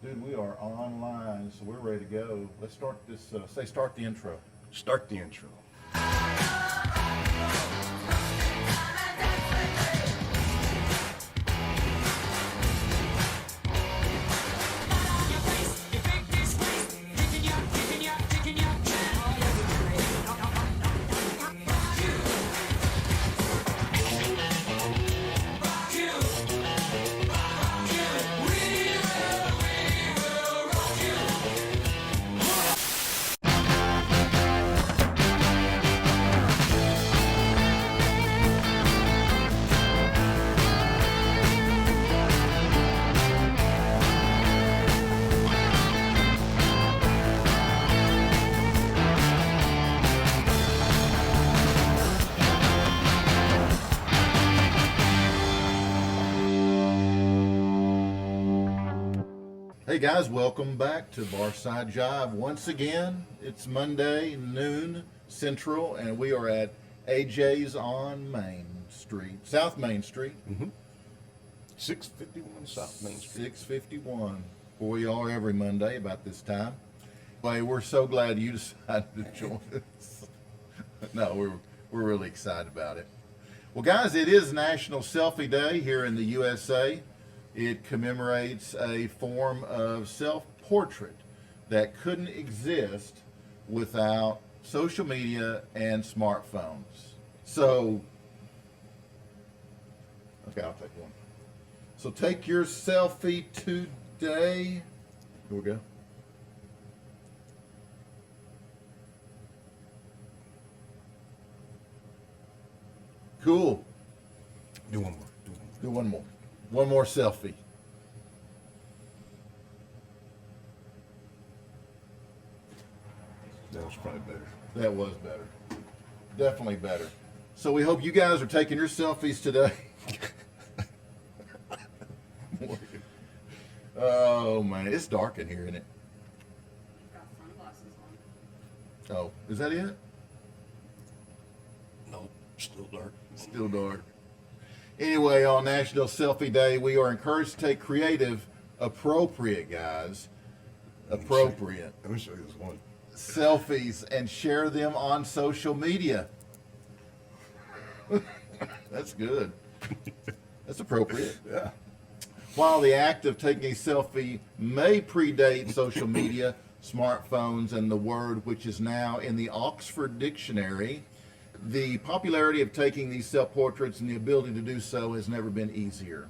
Dude, we are online, so we're ready to go. Let's start this, start the intro. Start the intro. Hey guys, welcome back to Barside Jive. Once again, it's Monday, noon Central, and we are at AJ's on Main Street, South Main Street. 651 South Main Street. 651. Where we are every Monday about this time. Well, we're so glad you decided to join us. No, we're really excited about it. Well, guys, it is National Selfie Day here in the USA. It commemorates a form of self-portrait that couldn't exist without social media and smartphones. So, okay, I'll take one. So take your selfie today. Here we go. Cool. Do one more. Do one more. One more selfie. That was probably better. That was better. Definitely better. So we hope you guys are taking your selfies today. Oh man, it's dark in here, isn't it? Got sunglasses on. Oh, is that it? Nope, still dark. Still dark. Anyway, on National Selfie Day, we are encouraged to take creative, appropriate, guys, appropriate Let me show you this one. selfies and share them on social media. That's good. That's appropriate. Yeah. While the act of taking a selfie may predate social media, smartphones, and the word which is now in the Oxford Dictionary, the popularity of taking these self-portraits and the ability to do so has never been easier.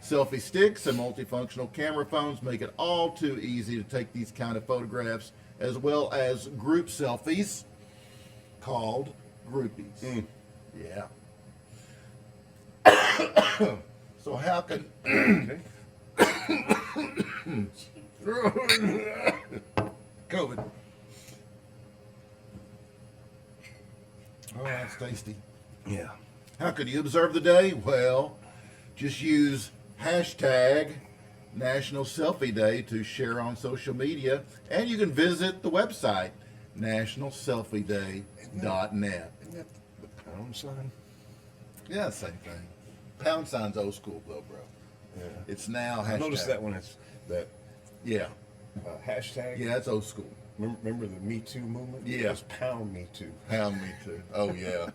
Selfie sticks and multifunctional camera phones make it all too easy to take these kind of photographs, as well as group selfies called groupies. Yeah. So how can COVID? Oh, that's tasty. Yeah. How could you observe the day? Well, just use hashtag National Selfie Day to share on social media, and you can visit the website nationalselfieday.net. Isn't that the pound sign? Yeah, same thing. Pound sign's old school though, bro. Yeah. It's now hashtag. I noticed that when it's that Yeah, hashtag. yeah, it's old school. Remember the Me Too movement? Yeah. It's pound Me Too. Pound me too. Oh yeah,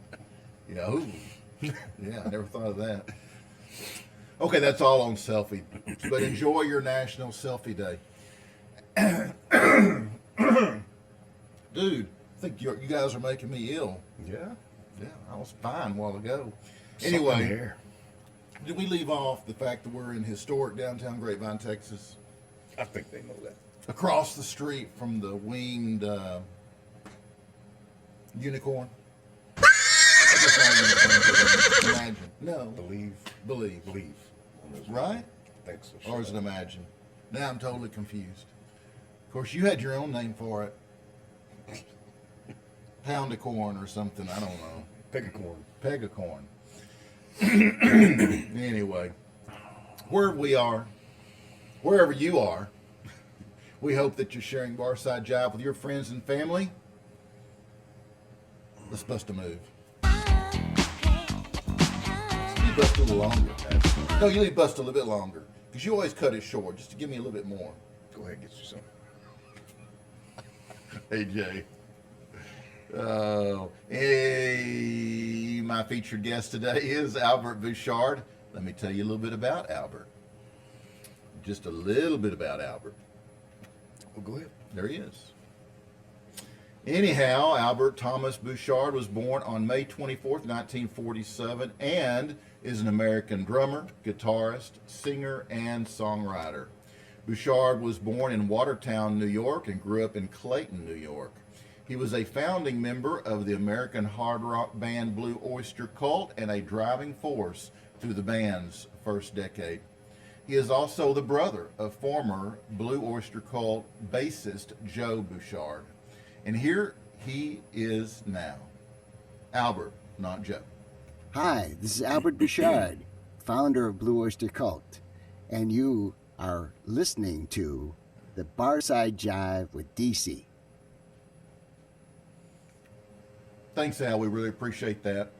yeah. Ooh. Yeah, I never thought of that. Okay, that's all on selfie. But enjoy your National Selfie Day. Dude, I think you guys are making me ill. Yeah. Yeah, I was fine a while ago. Something Anyway, here. did we leave off the fact that we're in historic downtown Grapevine, Texas? I think they know that. Across the street from the winged unicorn. Imagine. No. Believe. Believe. Right? I think so. Or is it imagine? Now I'm totally confused. Of course, you had your own name for it. Pound of corn or something. I don't know. Pegacorn. Pegacorn. Anyway, wherever you are, we hope that you're sharing Barside Jive with your friends and family. Let's bust a move. You bust a little longer. No, you need to bust a little bit longer. Because you always cut it short, just to give me a little bit more. Go ahead, get you some. AJ. Oh, hey, my featured guest today is Albert Bouchard. Let me tell you a little bit about Albert. Just a little bit about Albert. Well, go ahead. There he is. Anyhow, Albert Thomas Bouchard was born on May 24th, 1947, and is an American drummer, guitarist, singer, and songwriter. Bouchard was born in Watertown, New York, and grew up in Clayton, New York. He was a founding member of the American hard rock band Blue Öyster Cult and a driving force through the band's first decade. He is also the brother of former Blue Öyster Cult bassist Joe Bouchard. And here he is now. Albert, not Joe. Hi, this is Albert Bouchard, founder of Blue Öyster Cult, and you are listening to the Barside Jive with DC. Thanks, Al. We really appreciate that.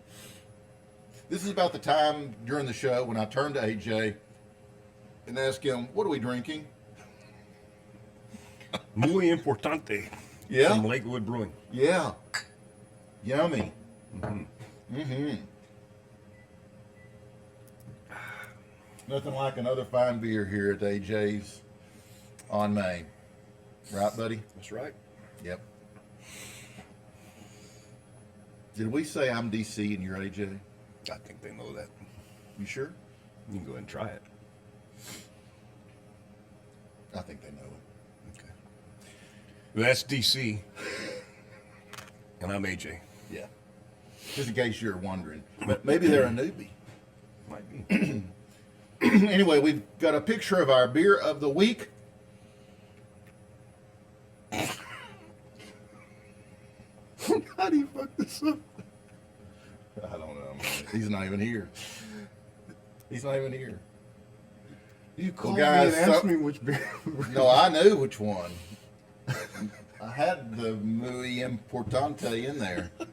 This is about the time during the show when I turned to AJ and asked him, what are we drinking? Muy importante. Yeah? From Lakewood Brewing. Yeah. Yummy. Mm-hmm. Nothing like another fine beer here at AJ's on Main. Right, buddy? That's right. Yep. Did we say I'm DC and you're AJ? I think they know that. You sure? You can go ahead and try it. I think they know it. Okay. Well, that's DC. And I'm AJ. Yeah. Just in case you're wondering. But maybe they're a newbie. Might be. Anyway, we've got a picture of our beer of the week. How do you fuck this up? I don't know, man. He's not even here. He's not even here. You called guys, me and asked me which beer. No, I knew which one. I had the Muy Importante in there. I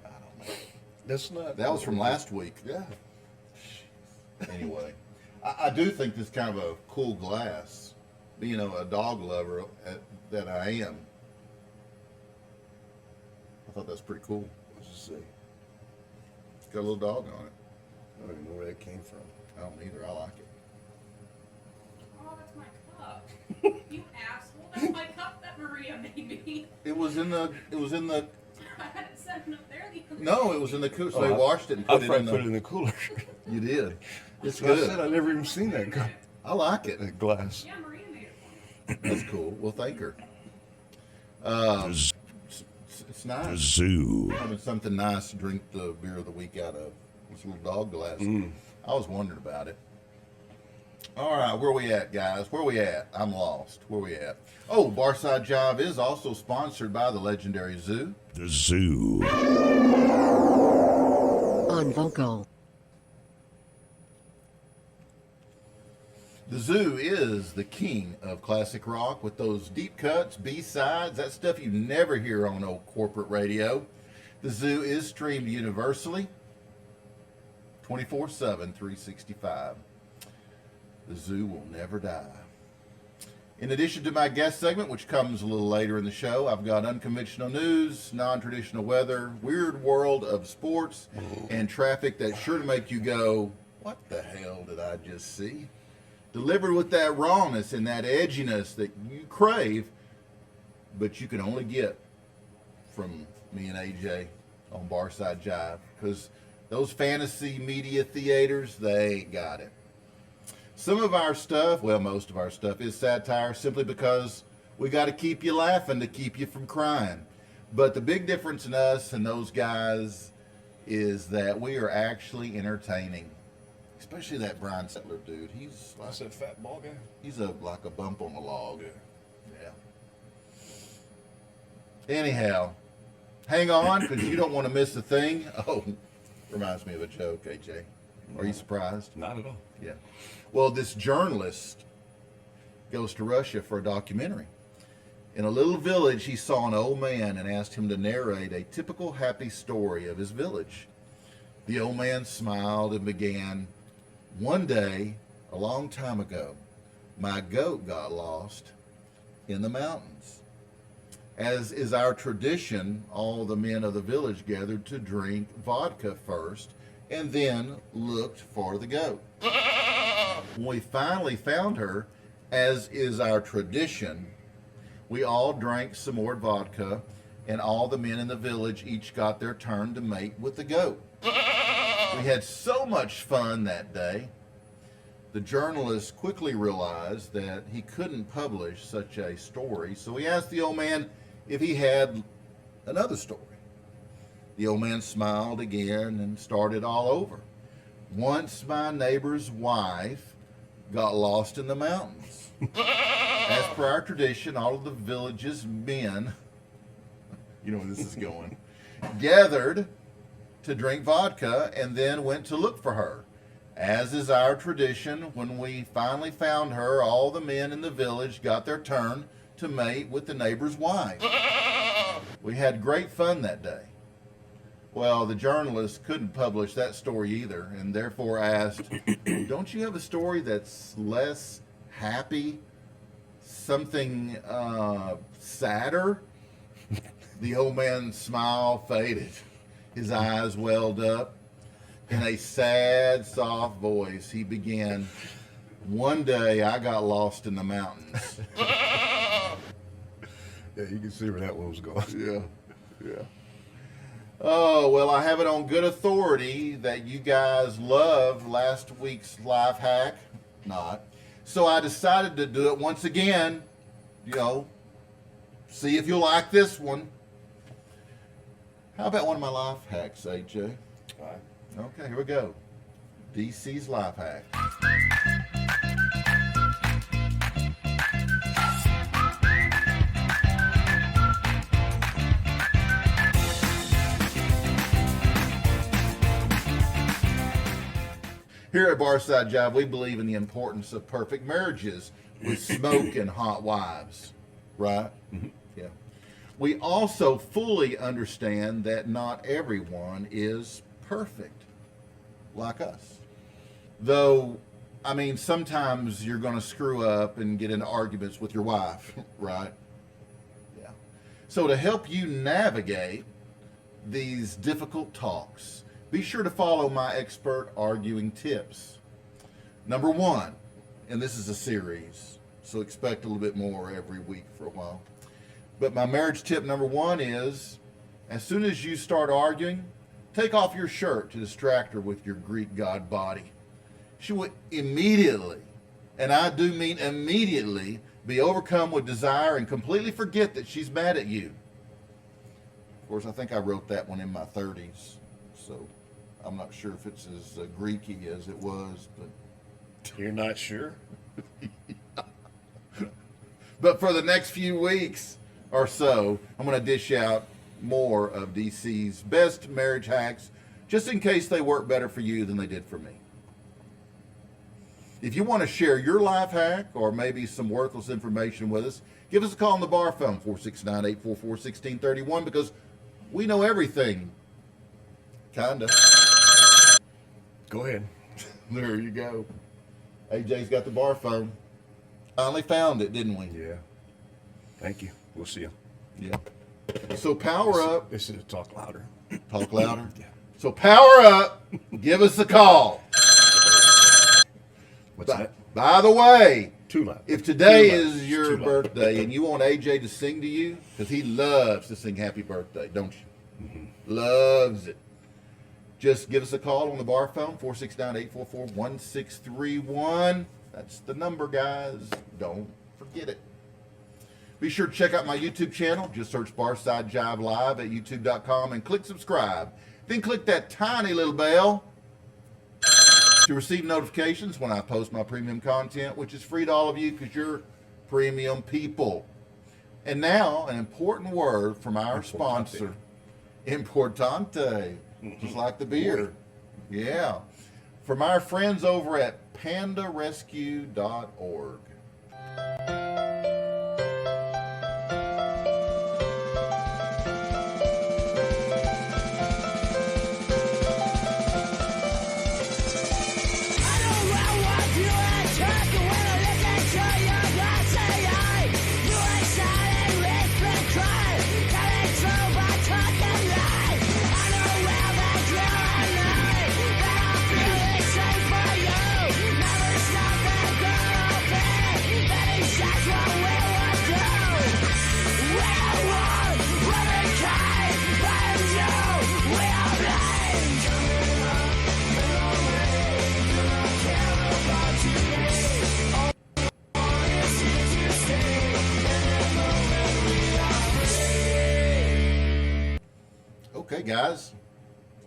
don't know. That's not. That was from last week. Yeah. Anyway, I do think this is kind of a cool glass. Being a dog lover that I am. I thought that's pretty cool. What's it say? It's got a little dog on it. I don't even know where that came from. I don't either. I like it. Oh, that's my cup. You asshole. That's my cup that Maria made me. It was in the. I had it set up there the other No, day. it was in the cooler. So they washed it and I put it probably in the. put it in the cooler. You did. It's I said good. I never even seen that cup. I like it. That glass. Yeah, Maria made it for me. That's cool. Well, thank her. It's nice. The zoo. Having something nice to drink the beer of the week out of. This little dog glass. I was wondering about it. All right, where we at, guys? Where we at? I'm lost. Where we at? Oh, Barside Jive is also sponsored by the legendary Zoo. The zoo. On vocal. The Zoo is the king of classic rock with those deep cuts, B-sides, that stuff you never hear on old corporate radio. The Zoo is streamed universally, 24/7, 365. The Zoo will never die. In addition to my guest segment, which comes a little later in the show, I've got unconventional news, non-traditional weather, weird world of sports, and traffic that's sure to make you go, what the hell did I just see? Delivered with that rawness and that edginess that you crave, but you can only get from me and AJ on Barside Jive, because those fantasy media theaters, they ain't got it. Some of our stuff, well, most of our stuff is satire simply because we got to keep you laughing to keep you from crying. But the big difference in us and those guys is that we are actually entertaining. Especially that Brian Settler dude. He's like, That's that fat ball guy. he's like a bump on the log. Yeah. Anyhow, hang on, because you don't want to miss a thing. Oh, reminds me of a joke, AJ. Are you surprised? Not at all. Yeah. Well, this journalist goes to Russia for a documentary. In a little village, he saw an old man and asked him to narrate a typical happy story of his village. The old man smiled and began, "One day, a long time ago, my goat got lost in the mountains. As is our tradition, all the men of the village gathered to drink vodka first and then looked for the goat. When we finally found her, as is our tradition, we all drank some more vodka, and all the men in the village each got their turn to mate with the goat. We had so much fun that day. The journalist quickly realized that he couldn't publish such a story, so he asked the old man if he had another story. The old man smiled again and started all over. Once my neighbor's wife got lost in the mountains. As per our tradition, all of the village's men, you know where this is going, gathered to drink vodka and then went to look for her. As is our tradition, when we finally found her, all the men in the village got their turn to mate with the neighbor's wife. We had great fun that day. Well, the journalist couldn't publish that story either, and therefore asked, don't you have a story that's less happy? Something sadder? The old man's smile faded. His eyes welled up. In a sad, soft voice, he began, one day I got lost in the mountains. Yeah, you can see where that one was going. Yeah. Oh, well, I have it on good authority that you guys loved last week's life hack. Not. So I decided to do it once again. See if you'll like this one. How about one of my life hacks, AJ? All right. Okay, here we go. DC's life hack. Here at Barside Jive, we believe in the importance of perfect marriages with smoke and hot wives, right? Mm-hmm. Yeah. We also fully understand that not everyone is perfect like us. Though, I mean, sometimes you're going to screw up and get into arguments with your wife, right? Yeah. So to help you navigate these difficult talks, be sure to follow my expert arguing tips. Number one, and this is a series, so expect a little bit more every week for a while. But my marriage tip number one is, as soon as you start arguing, take off your shirt to distract her with your Greek god body. She will immediately, and I do mean immediately, be overcome with desire and completely forget that she's mad at you. Of course, I think I wrote that one in my 30s, so I'm not sure if it's as Greeky as it was, but You're not sure? But for the next few weeks or so, I'm going to dish out more of DC's best marriage hacks, just in case they work better for you than they did for me. If you want to share your life hack or maybe some worthless information with us, give us a call on the bar phone, 469-844-1631, because we know everything. Kinda. Go ahead. There you go. AJ's got the bar phone. Finally found it, didn't we? Yeah. Thank you. We'll see you. Yeah. So power up. This is talk louder. Talk louder. Yeah. So power up. Give us a call. What's that? By the way, Too loud. if today Too loud. is your Too loud. birthday and you want AJ to sing to you, because he loves to sing happy birthday, don't you? Mm-hmm. Loves it. Just give us a call on the bar phone, 469-844-1631. That's the number, guys. Don't forget it. Be sure to check out my YouTube channel. Just search Barside Jive Live at youtube.com and click subscribe. Then click that tiny little bell to receive notifications when I post my premium content, which is free to all of you because you're premium people. And now, an important word from our sponsor, Importante, just like the beer. Yeah. From our friends over at pandarescue.org. I know I want you, I try to when I look at you. Okay, guys.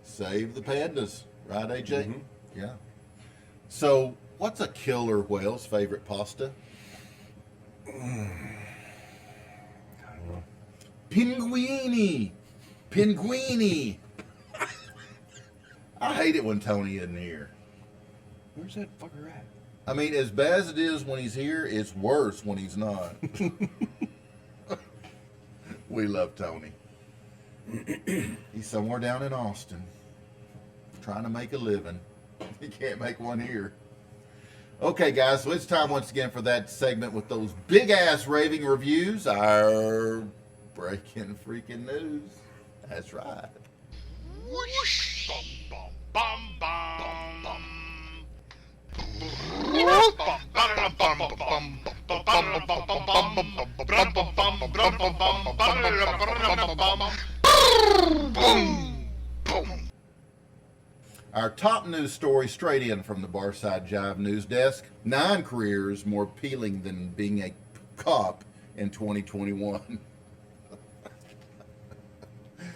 Save the pandas. Right, AJ? Mhm. Yeah. So, what's a killer whale's favorite pasta? I don't know. Pinguini. Pinguini. I hate it when Tony isn't here. Where's that fucker at? I mean, as bad as it is when he's here, it's worse when he's not. We love Tony. He's somewhere down in Austin, trying to make a living. He can't make one here. Okay, guys, so it's time once again for that segment with those big-ass raving reviews, our breaking freaking news. That's right. Whoosh, bum, bum, bum, bum. Our top news story straight in from the Barside Jive news desk. 9 careers more appealing than being a cop in 2021.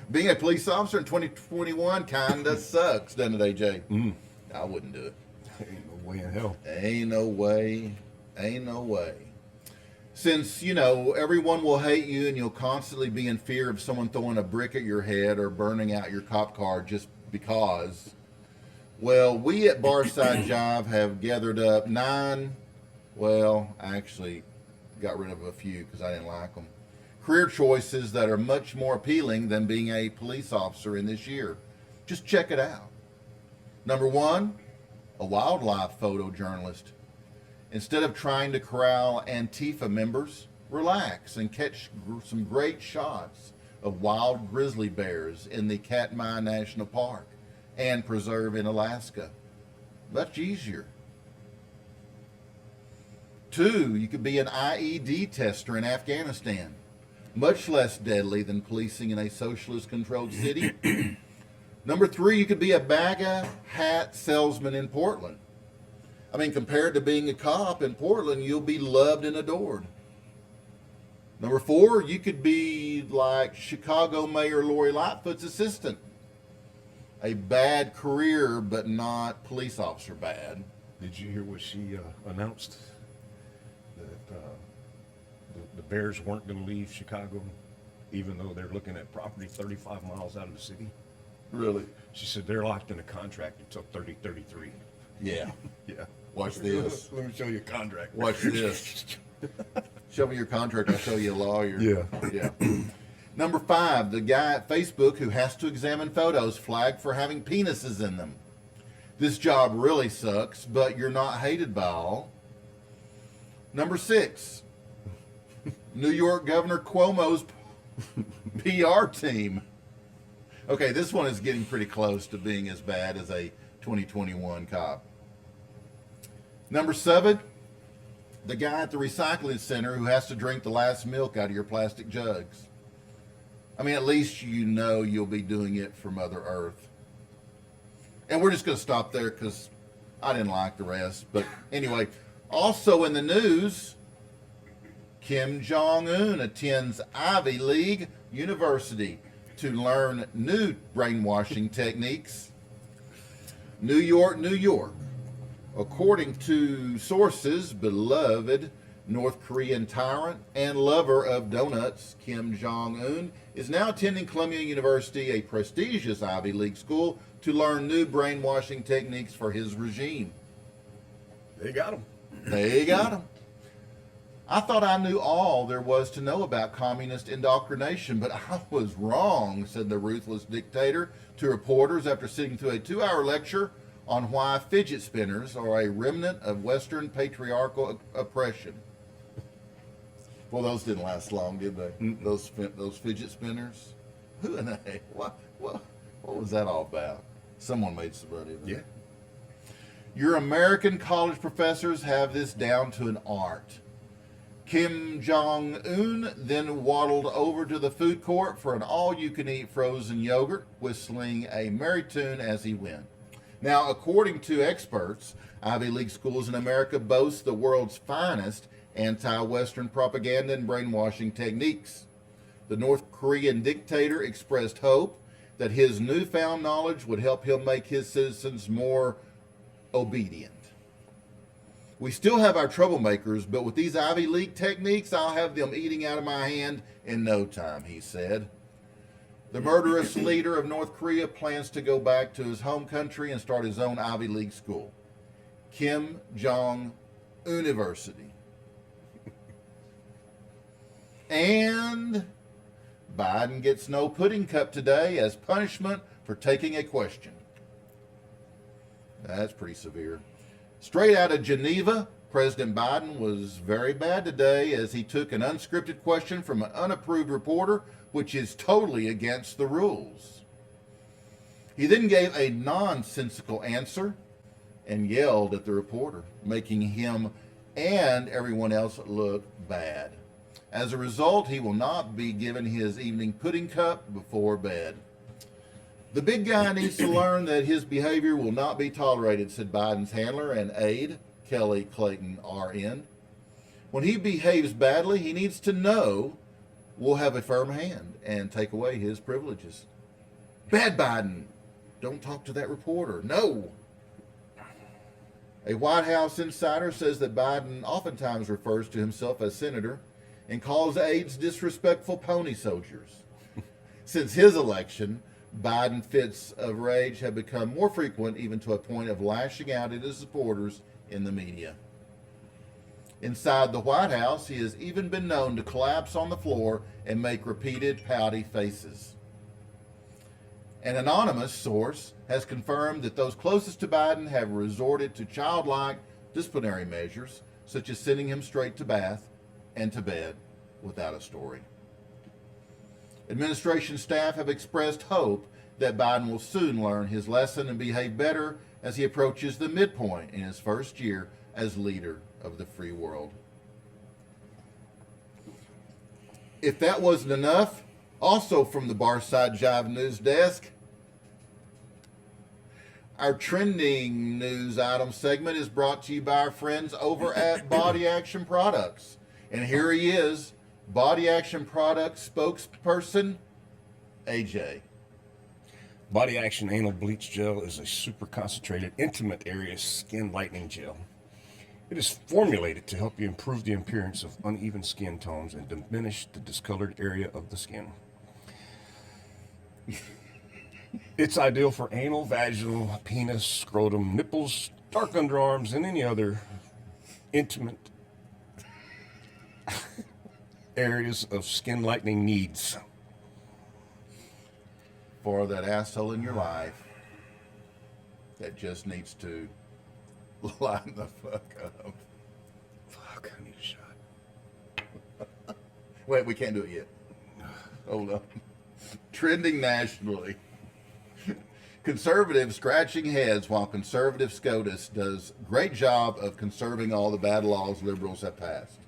Being a police officer in 2021 kinda sucks, doesn't it, AJ? I wouldn't do it. Ain't no way in hell. Ain't no way. Ain't no way. Since, everyone will hate you and you'll constantly be in fear of someone throwing a brick at your head or burning out your cop car just because. Well, we at Barside Jive have gathered up 9, actually got rid of a few because I didn't like them, career choices that are much more appealing than being a police officer in this year. Just check it out. Number 1, a wildlife photojournalist. Instead of trying to corral Antifa members, relax and catch some great shots of wild grizzly bears in the Katmai National Park and Preserve in Alaska. Much easier. 2, you could be an IED tester in Afghanistan. Much less deadly than policing in a socialist-controlled city. Number 3, you could be a MAGA hat salesman in Portland. I mean, compared to being a cop in Portland, you'll be loved and adored. Number 4, you could be like Chicago Mayor Lori Lightfoot's assistant. A bad career, but not police officer bad. Did you hear what she announced? That the Bears weren't going to leave Chicago, even though they're looking at property 35 miles out of the city. Really? She said they're locked in a contract until 3033. Yeah. Yeah. Watch this. Let me show you a contract. Watch this. Show me your contract, I'll show you a lawyer. Yeah. Number 5, the guy at Facebook who has to examine photos flagged for having penises in them. This job really sucks, but you're not hated by all. Number 6, New York Governor Cuomo's PR team. Okay, this one is getting pretty close to being as bad as a 2021 cop. Number 7, the guy at the recycling center who has to drink the last milk out of your plastic jugs. I mean, at least you know you'll be doing it for Mother Earth. And we're just going to stop there because I didn't like the rest. But anyway, also in the news, Kim Jong-un attends Ivy League University to learn new brainwashing techniques. New York, New York. According to sources, beloved North Korean tyrant and lover of donuts, Kim Jong-un, is now attending Columbia University, a prestigious Ivy League school, to learn new brainwashing techniques for his regime. They got him. They got him. I thought I knew all there was to know about communist indoctrination, but I was wrong, said the ruthless dictator to reporters after sitting through a 2-hour lecture on why fidget spinners are a remnant of Western patriarchal oppression. Well, those didn't last long, did they? Those fidget spinners? Who in the heck? What was that all about? Someone made some money. Yeah. Your American college professors have this down to an art. Kim Jong-un then waddled over to the food court for an all-you-can-eat frozen yogurt, whistling a merry tune as he went. Now, according to experts, Ivy League schools in America boast the world's finest anti-Western propaganda and brainwashing techniques. The North Korean dictator expressed hope that his newfound knowledge would help him make his citizens more obedient. We still have our troublemakers, but with these Ivy League techniques, I'll have them eating out of my hand in no time, he said. The murderous leader of North Korea plans to go back to his home country and start his own Ivy League school, Kim Jong University. And Biden gets no pudding cup today as punishment for taking a question. That's pretty severe. Straight out of Geneva, President Biden was very bad today as he took an unscripted question from an unapproved reporter, which is totally against the rules. He then gave a nonsensical answer and yelled at the reporter, making him and everyone else look bad. As a result, he will not be given his evening pudding cup before bed. The big guy needs to learn that his behavior will not be tolerated, said Biden's handler and aide, Kelly Clayton, RN. When he behaves badly, he needs to know we'll have a firm hand and take away his privileges. Bad Biden, don't talk to that reporter. No. A White House insider says that Biden oftentimes refers to himself as senator and calls aides disrespectful pony soldiers. Since his election, Biden fits of rage have become more frequent, even to a point of lashing out at his supporters in the media. Inside the White House, he has even been known to collapse on the floor and make repeated pouty faces. An anonymous source has confirmed that those closest to Biden have resorted to childlike disciplinary measures, such as sending him straight to bath and to bed without a story. Administration staff have expressed hope that Biden will soon learn his lesson and behave better as he approaches the midpoint in his first year as leader of the free world. If that wasn't enough, also from the Barside Jive news desk, our trending news item segment is brought to you by our friends over at Body Action Products. And here he is, Body Action Products spokesperson, AJ. Body Action Anal Bleach Gel is a super concentrated, intimate area skin lightening gel. It is formulated to help you improve the appearance of uneven skin tones and diminish the discolored area of the skin. It's ideal for anal, vaginal, penis, scrotum, nipples, dark underarms, and any other intimate areas of skin lightening needs. For that asshole in your life that just needs to line the fuck up. Fuck, I need a shot. Wait, we can't do it yet. Hold on. Trending nationally. Conservatives scratching heads while conservative SCOTUS does great job of conserving all the bad laws liberals have passed.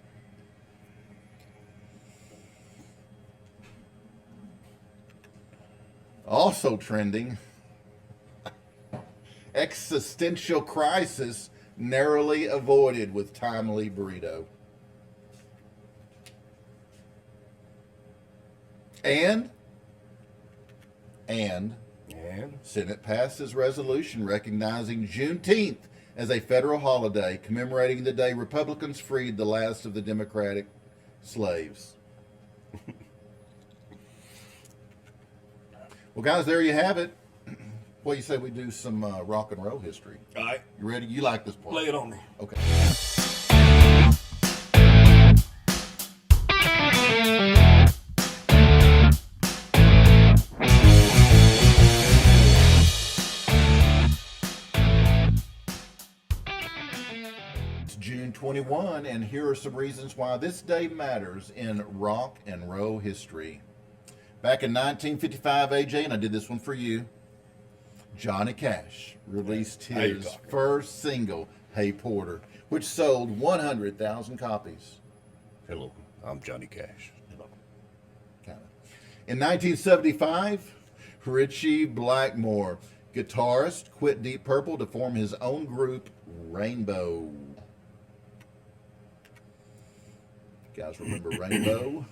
Also trending, existential crisis narrowly avoided with timely burrito. And Senate passes resolution recognizing Juneteenth as a federal holiday commemorating the day Republicans freed the last of the Democratic slaves. Well, guys, there you have it. What do you say we do some rock and roll history? All right, You ready? You like this part? lay it on me. Okay. It's June 21, and here are some reasons why this day matters in rock and roll history. Back in 1955, AJ, and I did this one for you, Johnny Cash released his first single, Hey Porter, which sold 100,000 copies. Hello, I'm Johnny Cash. Hello. Kind of. In 1975, Richie Blackmore, guitarist, quit Deep Purple to form his own group, Rainbow. You guys remember Rainbow?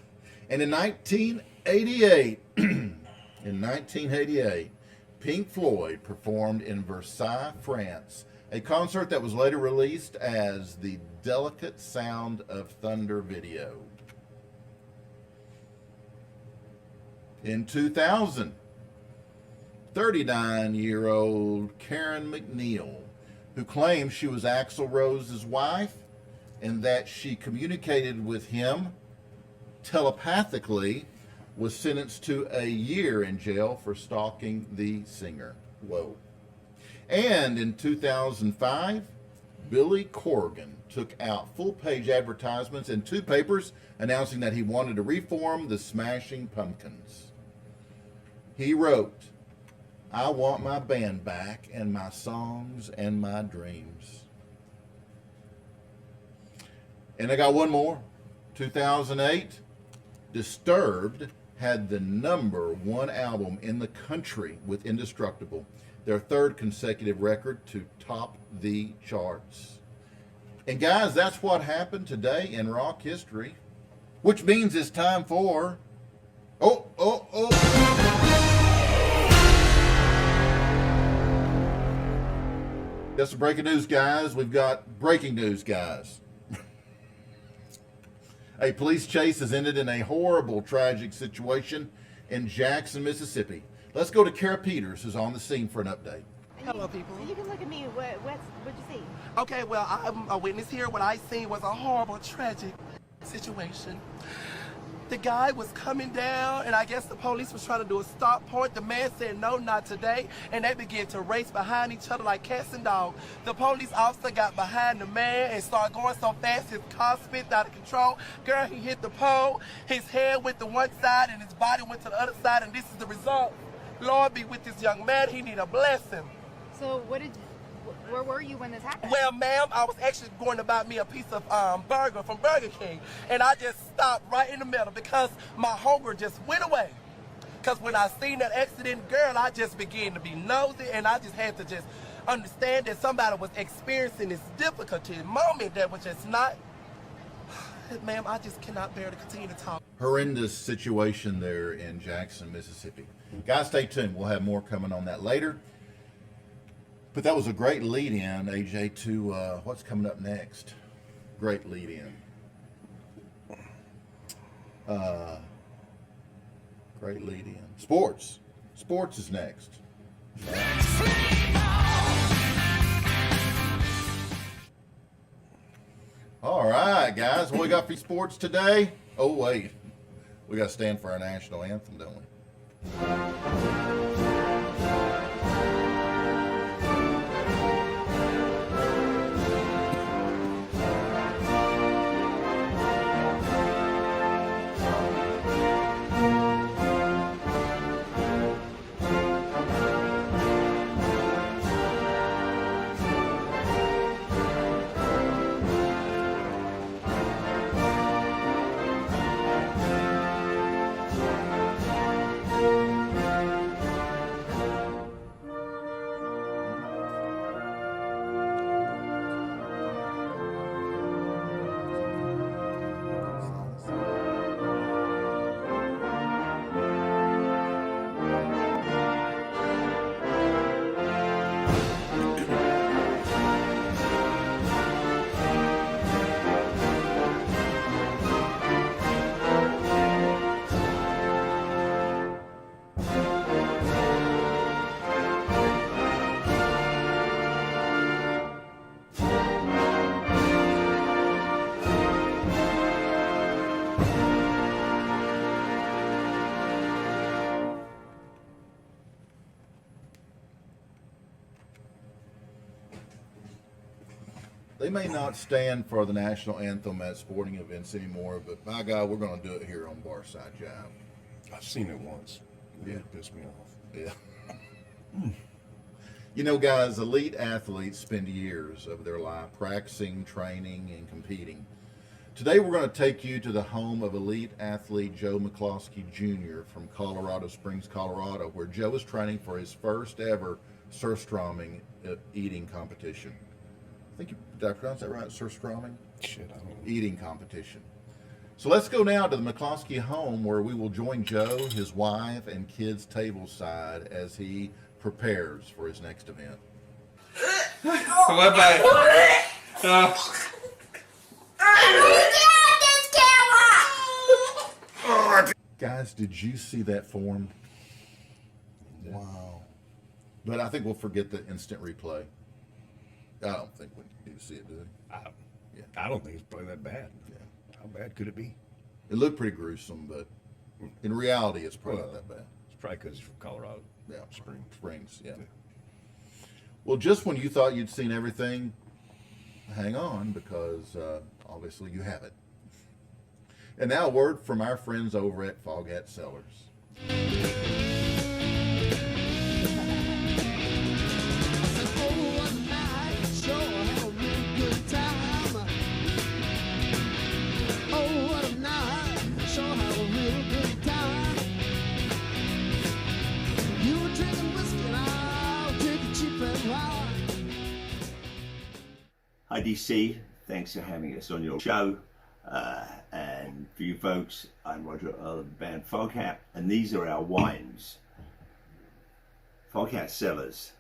And in 1988, In 1988, Pink Floyd performed in Versailles, France, a concert that was later released as the Delicate Sound of Thunder video. In 2000, 39-year-old Karen McNeil, who claims she was Axl Rose's wife and that she communicated with him telepathically, was sentenced to a year in jail for stalking the singer. Whoa. And in 2005, Billy Corgan took out full-page advertisements in 2 papers announcing that he wanted to reform the Smashing Pumpkins. He wrote, "I want my band back and my songs and my dreams." And I got one more. 2008, Disturbed had the #1 album in the country with Indestructible, their 3rd consecutive record to top the charts. And guys, that's what happened today in rock history, which means it's time for... That's the breaking news, guys. We've got breaking news, guys. A police chase has ended in a horrible, tragic situation in Jackson, Mississippi. Let's go to Kara Peters, who's on the scene for an update. Hello, people. So you can look at me. What'd you see? Okay, well, I'm a witness here. What I seen was a horrible, tragic situation. The guy was coming down, and I guess the police was trying to do a stop point. The man said, "No, not today," and they began to race behind each other like cats and dogs. The police officer got behind the man and started going so fast his car spit out of control. Girl, he hit the pole. His head went to one side, and his body went to the other side, and this is the result. Lord be with this young man. He need a blessing. So where were you when this happened? Well, ma'am, I was actually going to buy me a piece of burger from Burger King, and I just stopped right in the middle because my hunger just went away. Because when I seen that accident, girl, I just began to be nosy, and I just had to just understand that somebody was experiencing this difficulty moment that was just not... Ma'am, I just cannot bear to continue to talk. Horrendous situation there in Jackson, Mississippi. Guys, stay tuned. We'll have more coming on that later. But that was a great lead-in, AJ, to what's coming up next. Great lead-in. Great lead-in. Sports. Sports is next. All right, guys. What we got for sports today? Oh, wait. We got to stand for our national anthem, don't we? They may not stand for the national anthem at sporting events anymore, but by God, we're going to do it here on Barside Jive. I've seen it once. It Yeah. pissed me off. Yeah. You know, guys, elite athletes spend years of their life practicing, training, and competing. Today, we're going to take you to the home of elite athlete Joe McCloskey Jr. from Colorado Springs, Colorado, where Joe is training for his first ever surströmming eating competition. Did I pronounce that right? Surströmming? Shit, I don't know. Eating competition. So let's go now to the McCloskey home where we will join Joe, his wife, and kids tableside as he prepares for his next event. What about Guys, did you see that form? Wow. But I think we'll forget the instant replay. I don't think we need to see it, do we? I don't think it's probably that bad. Yeah. How bad could it be? It looked pretty gruesome, but in reality, it's probably not that bad. It's probably because it's from Colorado. Yeah, Springs, yeah. Well, just when you thought you'd seen everything, hang on, because obviously you haven't. And now a word from our friends over at Foghat Cellars. Hi DC, thanks for having us on your show. And for you folks, I'm Roger of the band Foghat, and these are our wines. Foghat Cellars.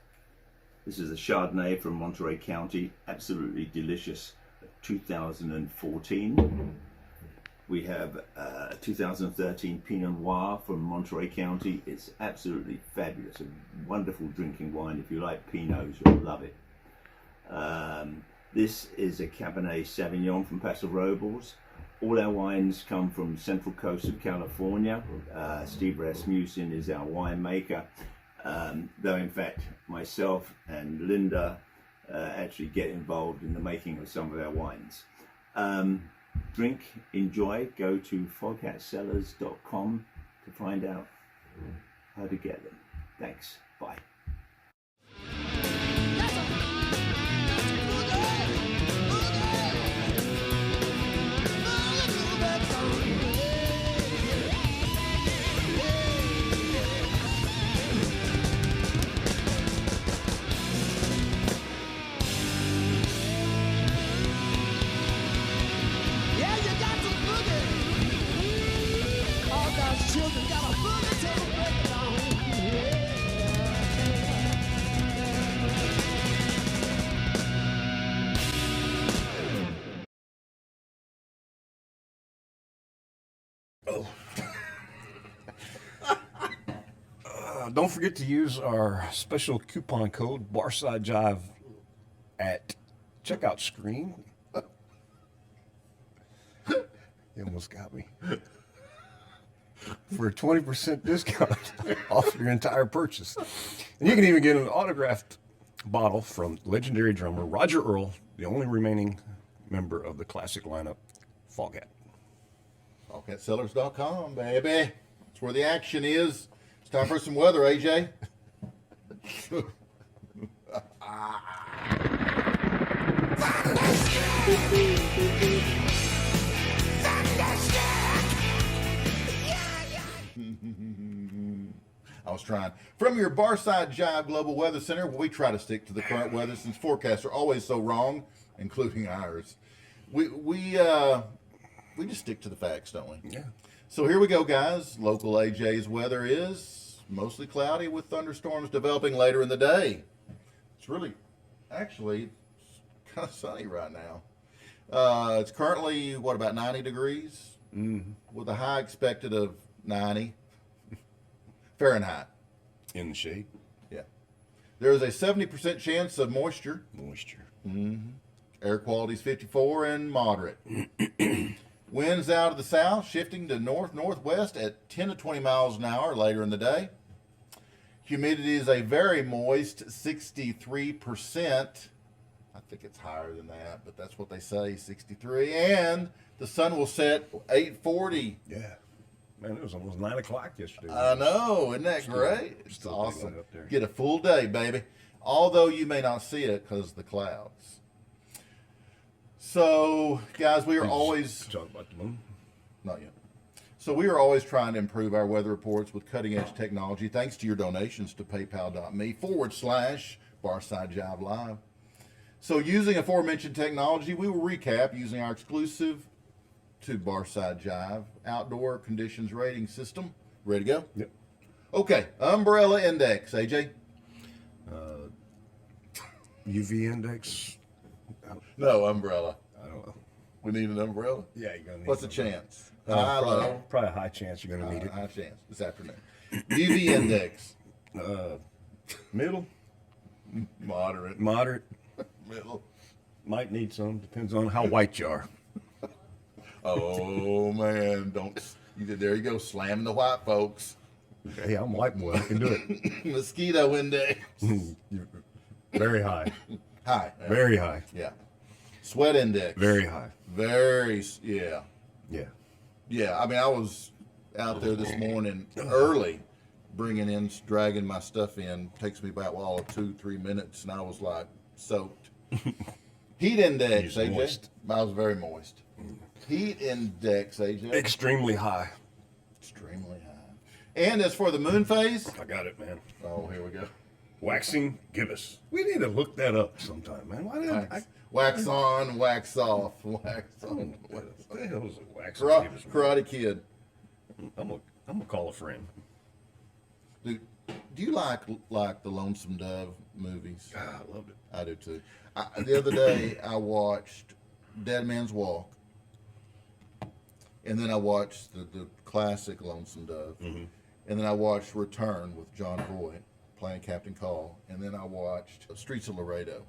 This is a Chardonnay from Monterey County, absolutely delicious, 2014. We have 2013 Pinot Noir from Monterey County. It's absolutely fabulous, a wonderful drinking wine. If you like Pinots, you'll love it. This is a Cabernet Sauvignon from Paso Robles. All our wines come from Central Coast of California. Steve Rasmussen is our winemaker, though in fact myself and Linda actually get involved in the making of some of our wines. Drink, enjoy, go to foghatcellars.com to find out how to get them. Thanks, bye. Don't forget to use our special coupon code Barside Jive at checkout screen. You almost got me. For a 20% discount off your entire purchase. And you can even get an autographed bottle from legendary drummer Roger Earl, the only remaining member of the classic lineup, Foghat. Foghatcellars.com, baby. That's where the action is. It's time for some weather, AJ. I was trying. From your Barside Jive Global Weather Center, where we try to stick to the current weather since forecasts are always so wrong, including ours. We just stick to the facts, don't we? Yeah. So here we go, guys. Local AJ's weather is mostly cloudy with thunderstorms developing later in the day. It's really, actually, it's kind of sunny right now. It's currently, what, about 90 degrees? Mm-hmm. With a high expected of 90 Fahrenheit. In the shade. Yeah. There is a 70% chance of moisture. Mm-hmm. Air quality is 54 and moderate. Winds out of the south, shifting to north-northwest at 10 to 20 miles an hour later in the day. Humidity is a very moist 63%. I think it's higher than that, but that's what they say, 63. And the sun will set 8:40. Yeah. Man, it was almost 9 o'clock yesterday. I know, isn't that great? It's still awesome. up there. Get a full day, baby. Although you may not see it because of the clouds. So, guys, we are always... Talk about the moon. Not yet. So we are always trying to improve our weather reports with cutting-edge technology, thanks to your donations to paypal.me/Barside Jive Live. So using aforementioned technology, we will recap using our exclusive to Barside Jive outdoor conditions rating system. Ready to go? Yep. Okay, umbrella index, AJ. UV index. No, umbrella. I don't know. We need an umbrella. Yeah, you're gonna need. What's the something. chance? High, low. Probably a high chance you're gonna need it. High chance this afternoon. UV index. Middle, Moderate. moderate. Middle. Might need some. Depends on how white you are. Oh man, there you go, slamming the white folks. Hey, I'm white boy. I can do it. Mosquito index. Very high. High. Very high. Yeah. Sweat index. Very high. Yeah. Yeah. Yeah. I mean, I was out there this morning early, dragging my stuff in. Takes me about 2-3 minutes, and I was like soaked. Heat index, You're AJ. moist. I was very moist. Heat index, AJ. Extremely high. Extremely high. And as for the moon phase, I got it, man. oh, here we go. Waxing gibbous. We need to look that up sometime, man. Why didn't I? Wax on, wax off, wax on. What the hell is it? Waxing gibbous. Man? Karate Kid. I'm gonna call a friend. Do you like the Lonesome Dove movies? God, I loved it. I do too. The other day I watched Dead Man's Walk, and then I watched the classic Lonesome Dove, and then I watched Return with John Voight playing Captain Call, and then I watched Streets of Laredo.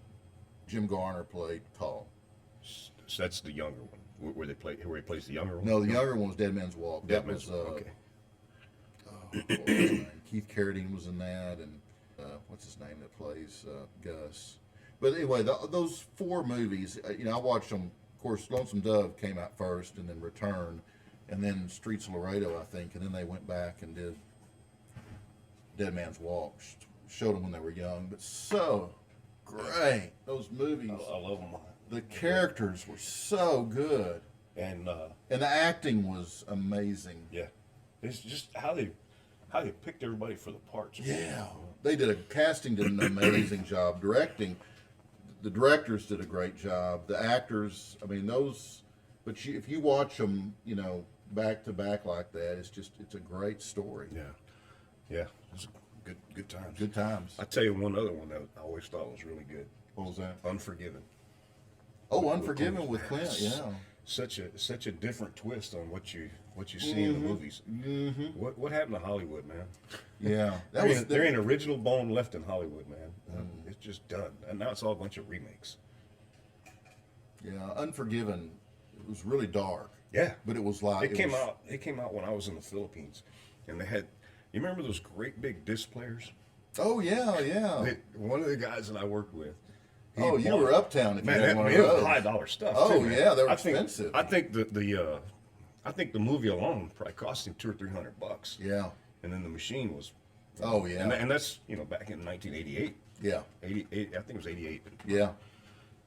Jim Garner played Call. So that's the younger one, where he plays the younger one. No, the younger one was Dead Man's Walk. Dead That Man's was okay. what was his name? Keith Carradine was in that, and what's his name that plays Gus. But anyway, those 4 movies, I watched them. Of course, Lonesome Dove came out first, and then Return, and then Streets of Laredo, I think, and then they went back and did Dead Man's Walk. Showed them when they were young, but so great. Those movies. I love them. The characters were so good, And the acting was amazing. yeah, it's just how they picked everybody for the parts. Yeah, casting did an amazing job. Directing, the directors did a great job. The actors, I mean those. But if you watch them, back to back like that, it's a great story. Yeah, yeah, it's good times. Good times. I tell you one other one that I always thought was really good. What was that? Unforgiven. Oh, Unforgiven with Clint. Yeah. Such a different twist on what you see in the movies. Mm-hmm. What happened to Hollywood, man? Yeah, there ain't original bone left in Hollywood, man. It's just done, and now it's all a bunch of remakes. Yeah, Unforgiven. It was really dark. Yeah, but it was like It came out when I was in the Philippines, and they had. You remember those great big disc players? Oh yeah. One of the guys that I worked with. Oh, you were uptown if you had one of it was those. $high stuff. Oh too, man. yeah, they're I think- expensive. I think the movie alone probably cost him $200 or $300. Yeah. And then the machine was. Oh yeah. And that's back in 1988. Yeah. 88. I think it was 88. Yeah.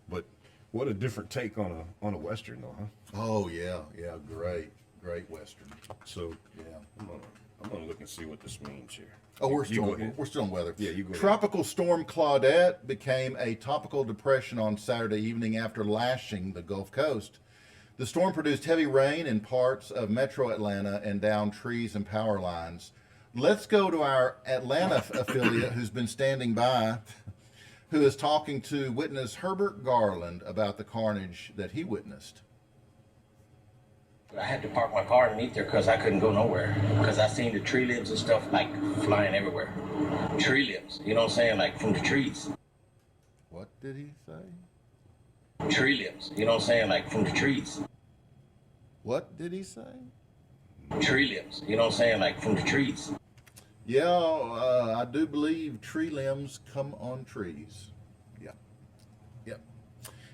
But what a different take on a western though, huh? Oh yeah. Great western. So Yeah. I'm gonna look and see what this means here. Oh, You we're go still on weather. Yeah, you go ahead. Tropical storm Claudette became a tropical depression on Saturday evening after lashing the Gulf Coast. The storm produced heavy rain in parts of metro Atlanta and downed trees and power lines. Let's go to our Atlanta affiliate who's been standing by, who is talking to witness Herbert Garland about the carnage that he witnessed. I had to park my car underneath there because I couldn't go nowhere. Because I seen the tree limbs and stuff like flying everywhere. Tree limbs, you know what I'm saying? Like from the trees. What did he say? Tree limbs, you know what I'm saying? Like from the trees. What did he say? Tree limbs, you know what I'm saying? Like from the trees. Yeah, I do believe tree limbs come on trees. Yeah. Yep.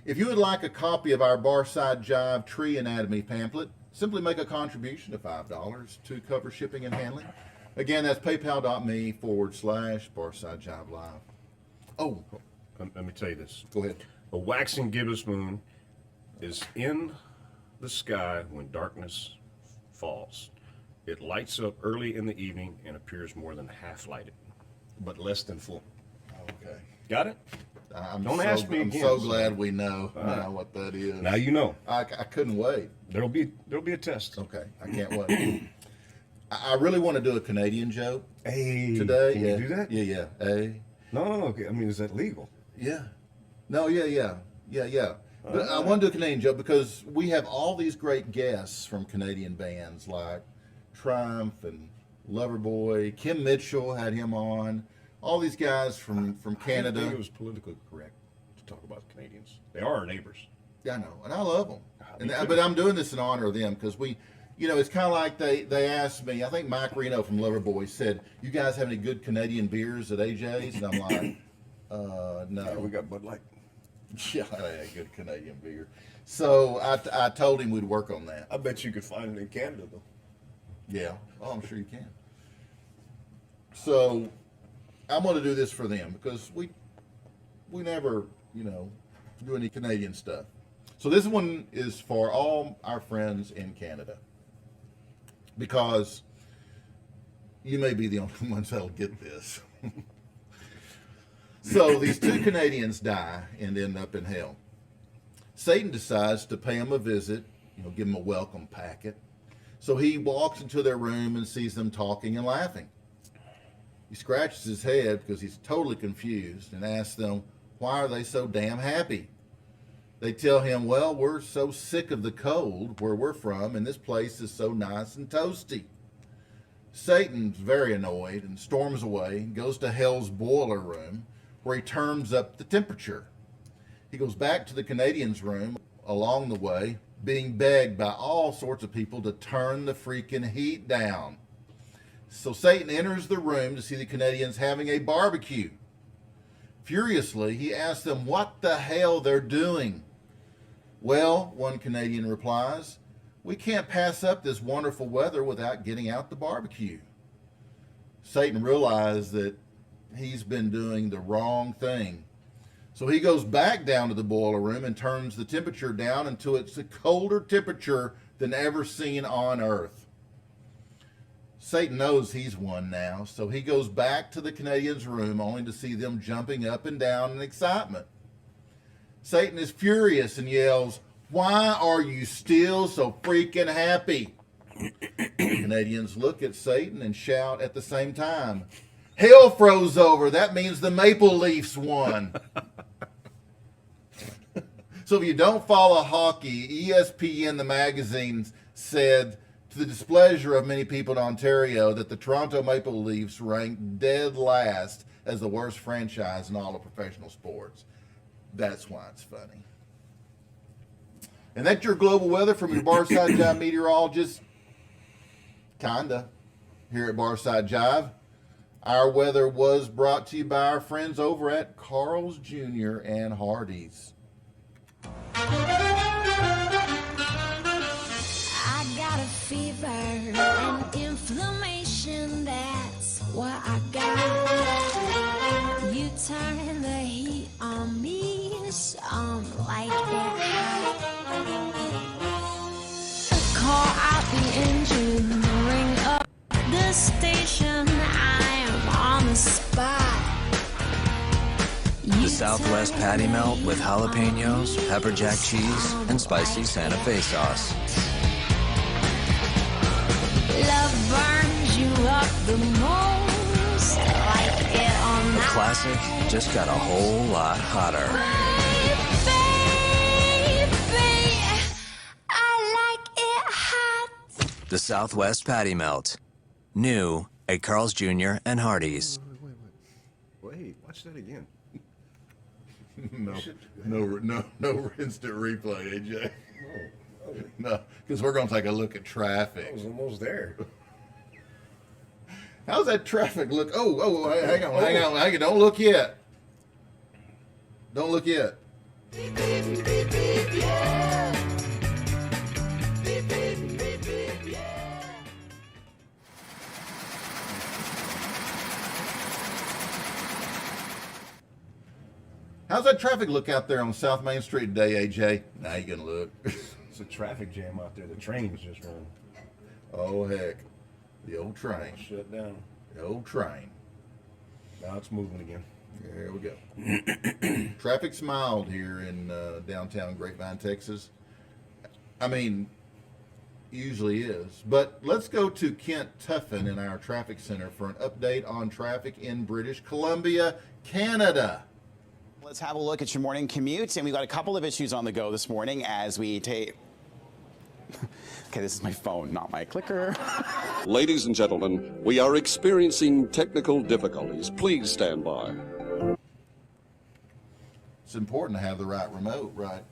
If you would like a copy of our Barside Jive Tree Anatomy pamphlet, simply make a contribution of $5 to cover shipping and handling. Again, that's paypal.me/Barside Jive Live. Oh, Let me tell you this. go ahead. A waxing gibbous moon is in the sky when darkness falls. It lights up early in the evening and appears more than half lighted, but less than full. Okay. Got it? Don't ask me I'm again, so son. glad we know now what that is. Now you know. I couldn't wait. There'll be a test. Okay, I can't wait. I really want to do a Canadian joke Hey, today. can you do that? Yeah. Hey. No. Okay. I mean, is that legal? Yeah. No, yeah. But I want to do a Canadian joke because we have all these great guests from Canadian bands like Triumph and Loverboy. Kim Mitchell had him on. All these guys from I Canada. think it was politically correct to talk about the Canadians. They are our neighbors. Yeah, I know, and I love them. Me too. But I'm doing this in honor of them because it's kind of like they asked me. I think Mike Reno from Loverboy said, "You guys have any good Canadian beers at AJ's?" And I'm like, "No." Yeah, we got Bud Light. Yeah, I had a good Canadian beer. So I told him we'd work on that. I bet you could find it in Canada though. Yeah. Oh, I'm sure you can. So I'm going to do this for them because we never, do any Canadian stuff. So this one is for all our friends in Canada because you may be the only ones that'll get this. So these two Canadians die and end up in hell. Satan decides to pay them a visit, give them a welcome packet. So he walks into their room and sees them talking and laughing. He scratches his head because he's totally confused and asks them, why are they so damn happy? They tell him, well, we're so sick of the cold where we're from, and this place is so nice and toasty. Satan's very annoyed and storms away and goes to hell's boiler room where he turns up the temperature. He goes back to the Canadians' room along the way, being begged by all sorts of people to turn the freaking heat down. So Satan enters the room to see the Canadians having a barbecue. Furiously, he asks them what the hell they're doing. Well, one Canadian replies, we can't pass up this wonderful weather without getting out the barbecue. Satan realized that he's been doing the wrong thing. So he goes back down to the boiler room and turns the temperature down until it's a colder temperature than ever seen on Earth. Satan knows he's won now, so he goes back to the Canadians' room only to see them jumping up and down in excitement. Satan is furious and yells, why are you still so freaking happy? The Canadians look at Satan and shout at the same time, hell froze over. That means the Maple Leafs won. So if you don't follow hockey, ESPN, the magazine, said to the displeasure of many people in Ontario that the Toronto Maple Leafs ranked dead last as the worst franchise in all of professional sports. That's why it's funny. And that's your global weather from your Barside Jive meteorologist. Kinda. Here at Barside Jive. Our weather was brought to you by our friends over at Carl's Jr. and Hardee's. I got a fever and inflammation, that's what I got. You turn the heat on me, so I'm like it hot. Call out the engine, ring up the station, I am on the spot. The Southwest Patty Melt with jalapenos, pepper jack cheese, and spicy Santa Fe sauce. Love burns you up the most, like it or The not. classic just got a whole lot hotter. Baby, I like it hot. The Southwest Patty Melt. New at Carl's Jr. and Hardee's. Wait, watch that again. No instant replay, AJ. No, because we're going to take a look at traffic. I was almost there. How's that traffic look? Oh, hang on. Don't look yet. Don't look yet. How's that traffic look out there on South Main Street today, AJ? Now you gonna look. It's a traffic jam out there. The train's just run. Oh heck, the old train. Shut down. The old train. Now it's moving again. There we go. Traffic's mild here in downtown Grapevine, Texas. I mean, usually is. But let's go to Kent Tuffin in our traffic center for an update on traffic in British Columbia, Canada. Let's have a look at your morning commute, and we've got a couple of issues on the go this morning as we take... Okay, this is my phone, not my clicker. Ladies and gentlemen, we are experiencing technical difficulties. Please stand by. It's important to have the right remote, right?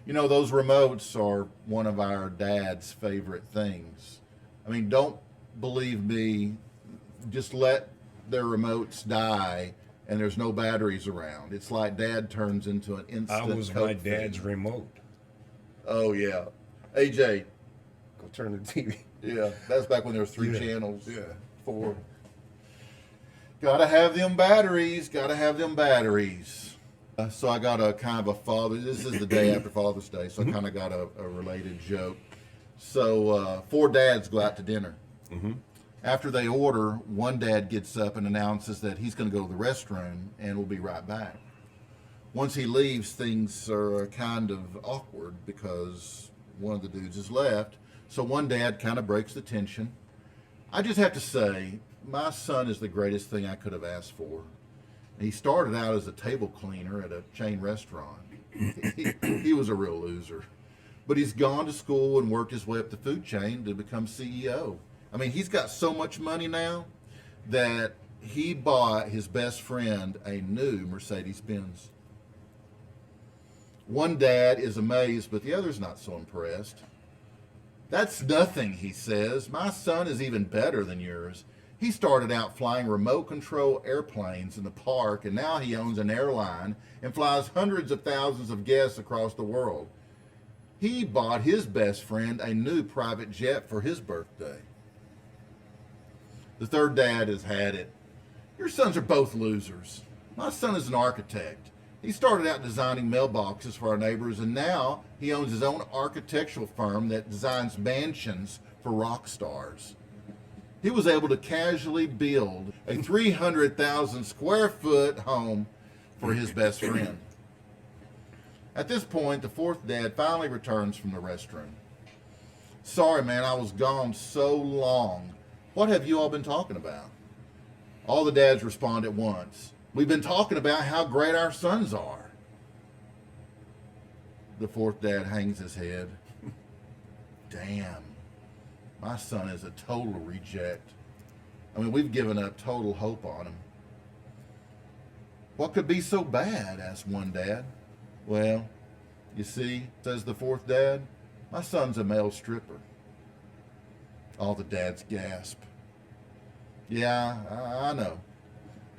You know, those remotes are one of our dad's favorite things. I mean, don't believe me, just let their remotes die and there's no batteries around. It's like dad turns into an instant I was my dad's remote. Oh, yeah. AJ. Go turn the TV. Yeah, that's back when there was 3 channels. Yeah. 4. Gotta have them batteries. Gotta have them batteries. So I got a kind of a father. This is the day after Father's Day, so I kind of got a related joke. So 4 dads go out to dinner. After they order, one dad gets up and announces that he's going to go to the restroom and will be right back. Once he leaves, things are kind of awkward because one of the dudes has left. So one dad kind of breaks the tension. I just have to say, my son is the greatest thing I could have asked for. He started out as a table cleaner at a chain restaurant. He was a real loser. But he's gone to school and worked his way up the food chain to become CEO. I mean, he's got so much money now that he bought his best friend a new Mercedes-Benz. One dad is amazed, but the other's not so impressed. That's nothing, he says. My son is even better than yours. He started out flying remote control airplanes in the park, and now he owns an airline and flies hundreds of thousands of guests across the world. He bought his best friend a new private jet for his birthday. The third dad has had it. Your sons are both losers. My son is an architect. He started out designing mailboxes for our neighbors, and now he owns his own architectural firm that designs mansions for rock stars. He was able to casually build a 300,000 square foot home for his best friend. At this point, the fourth dad finally returns from the restroom. Sorry, man, I was gone so long. What have you all been talking about? All the dads respond at once. We've been talking about how great our sons are. The fourth dad hangs his head. Damn, my son is a total reject. I mean, we've given up total hope on him. What could be so bad? Asked one dad. Well, you see, says the fourth dad, my son's a male stripper. All the dads gasp. Yeah, I know.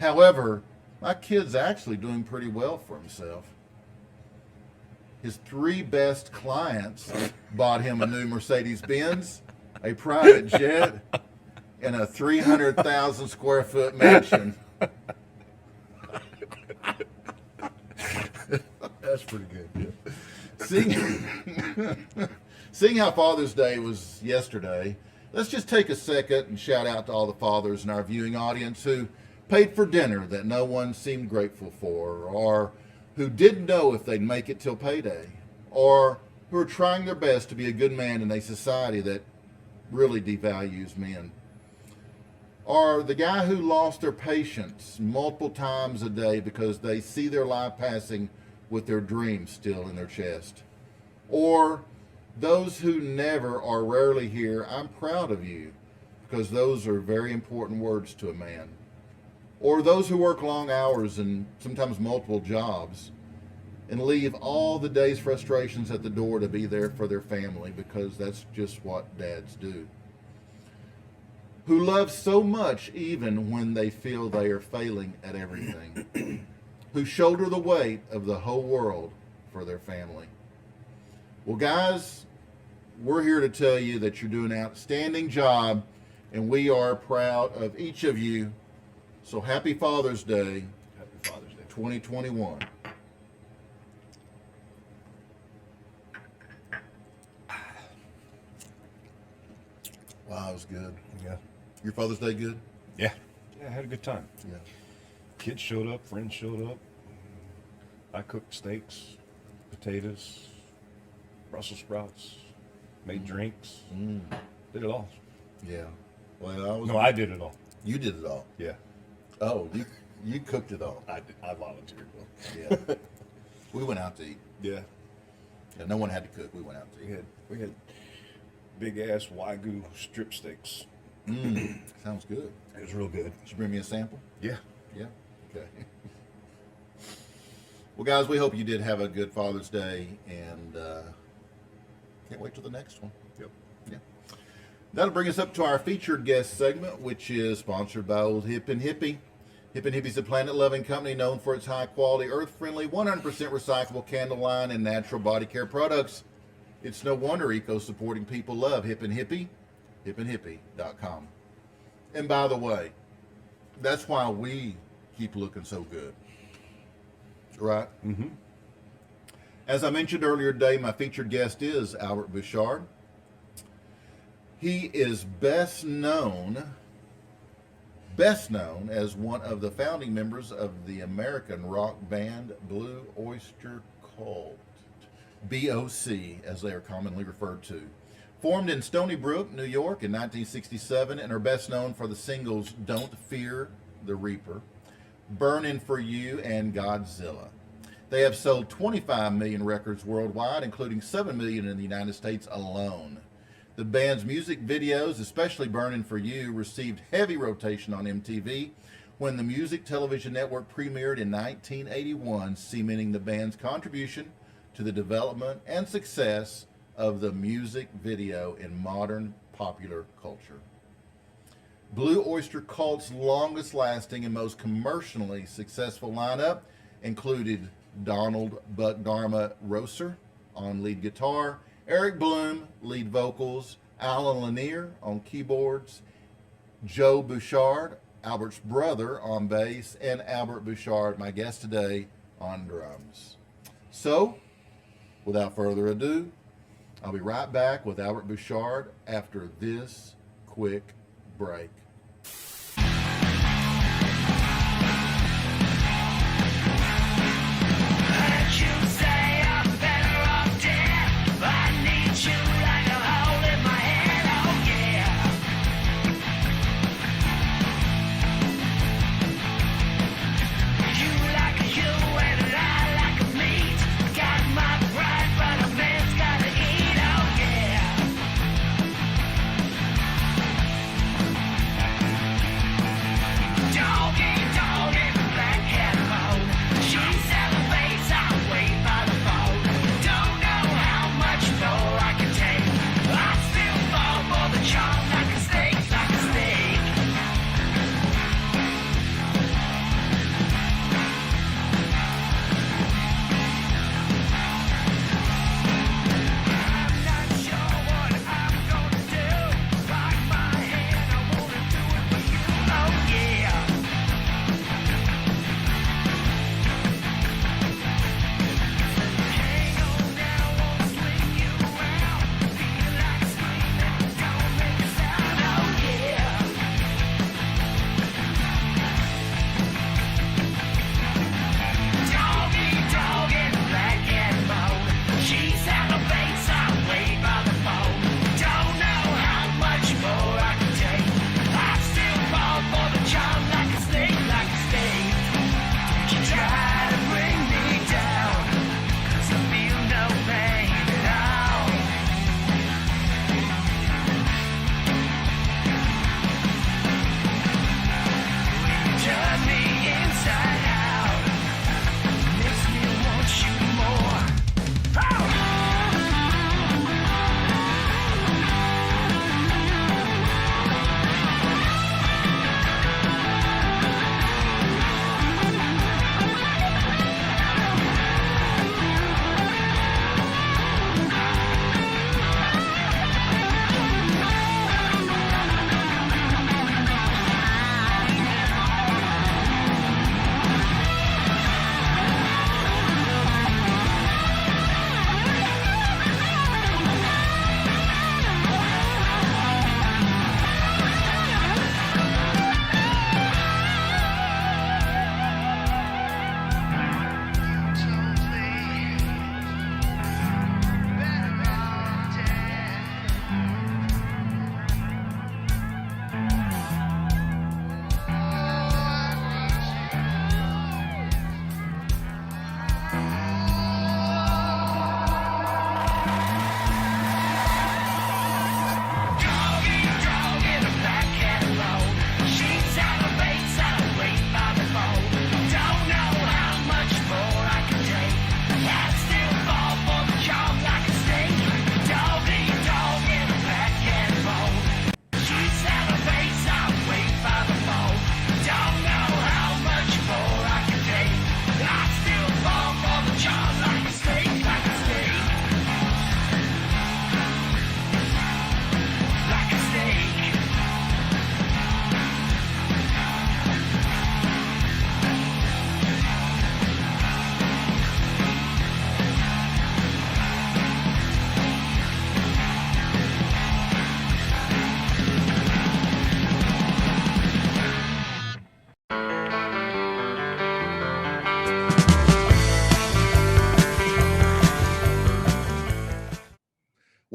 However, my kid's actually doing pretty well for himself. His 3 best clients bought him a new Mercedes-Benz, a private jet, and a 300,000 square foot mansion. That's pretty good. Yeah. Seeing how Father's Day was yesterday, let's just take a second and shout out to all the fathers in our viewing audience who paid for dinner that no one seemed grateful for, or who didn't know if they'd make it till payday, or who are trying their best to be a good man in a society that really devalues men, or the guy who lost their patience multiple times a day because they see their life passing with their dreams still in their chest, or those who never or rarely hear, I'm proud of you, because those are very important words to a man. Or those who work long hours and sometimes multiple jobs and leave all the day's frustrations at the door to be there for their family, because that's just what dads do. Who love so much even when they feel they are failing at everything. Who shoulder the weight of the whole world for their family. Well, guys, we're here to tell you that you're doing an outstanding job, and we are proud of each of you. So happy Father's Day. Happy Father's Day. 2021. Wow, that was good. Yeah. Your Father's Day good? Yeah. Yeah, I had a good time. Yeah. Kids showed up, friends showed up. I cooked steaks, potatoes, Brussels sprouts, made drinks, did it all. Yeah. Well, I did it all. You did it all. Yeah. Oh, you cooked it all. I volunteered. Yeah. We went out to eat. Yeah. Yeah. No one had to cook. We went out to eat. We had big ass Wagyu strip steaks. Sounds good. It was real good. Did you bring me a sample? Yeah. Yeah. Okay. Well, guys, we hope you did have a good Father's Day, and can't wait till the next one. Yep. Yeah. That'll bring us up to our featured guest segment, which is sponsored by Old Hip and Hippie. Hip and Hippie is a planet-loving company known for its high-quality, earth-friendly, 100% recyclable candle line and natural body care products. It's no wonder eco-supporting people love Hip and Hippie, hipandhippie.com. And by the way, that's why we keep looking so good. Right? Mm-hmm. As I mentioned earlier today, my featured guest is Albert Bouchard. He is best known as one of the founding members of the American rock band Blue Öyster Cult, BOC, as they are commonly referred to. Formed in Stony Brook, New York in 1967, and are best known for the singles Don't Fear the Reaper, Burnin' for You, and Godzilla. They have sold 25 million records worldwide, including 7 million in the United States alone. The band's music videos, especially Burnin' for You, received heavy rotation on MTV when the Music Television Network premiered in 1981, cementing the band's contribution to the development and success of the music video in modern popular culture. Blue Öyster Cult's longest lasting and most commercially successful lineup included Donald Buck Dharma Rosser on lead guitar, Eric Bloom, lead vocals, Alan Lanier on keyboards, Joe Bouchard, Albert's brother, on bass, and Albert Bouchard, my guest today, on drums. So, without further ado, I'll be right back with Albert Bouchard after this quick break.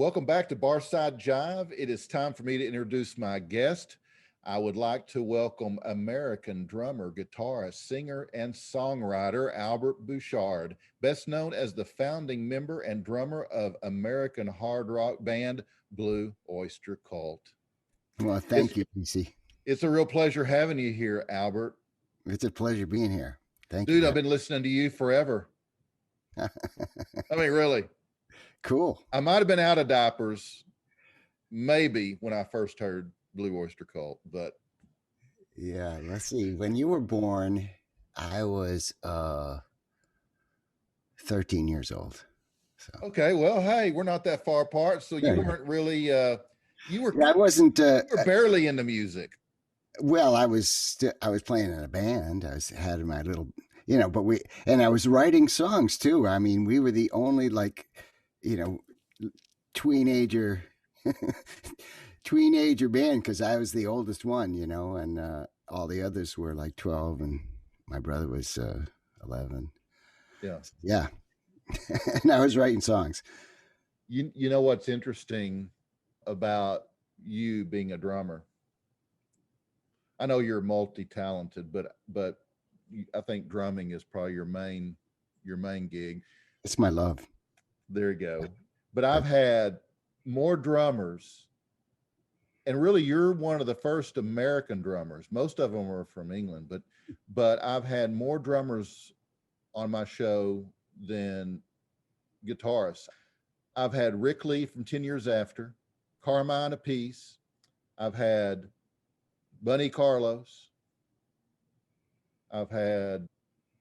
Welcome back to Barside Jive. It is time for me to introduce my guest. I would like to welcome American drummer, guitarist, singer, and songwriter Albert Bouchard, best known as the founding member and drummer of American hard rock band Blue Öyster Cult. Well, thank you, PC. It's a real pleasure having you here, Albert. It's a pleasure being here. Thank you. Dude, I've been listening to you forever. I mean, really. Cool. I might have been out of diapers maybe when I first heard Blue Öyster Cult, but yeah, let's see. When you were born, I was 13 years old. So okay, well, hey, we're not that far apart, so you weren't really you were I wasn't you were barely into music. Well, I was playing in a band. Had my little, but I was writing songs too. I mean, we were the only teenager band because I was the oldest one, and all the others were like 12 and my brother was 11. Yeah. And I was writing songs. You know what's interesting about you being a drummer? I know you're multi-talented, but I think drumming is probably your main gig. It's my love. There you go. But I've had more drummers, and really you're one of the first American drummers. Most of them are from England, but I've had more drummers on my show than guitarists. I've had Rick Lee from 10 Years After, Carmine Appice. I've had Bunny Carlos. I've had,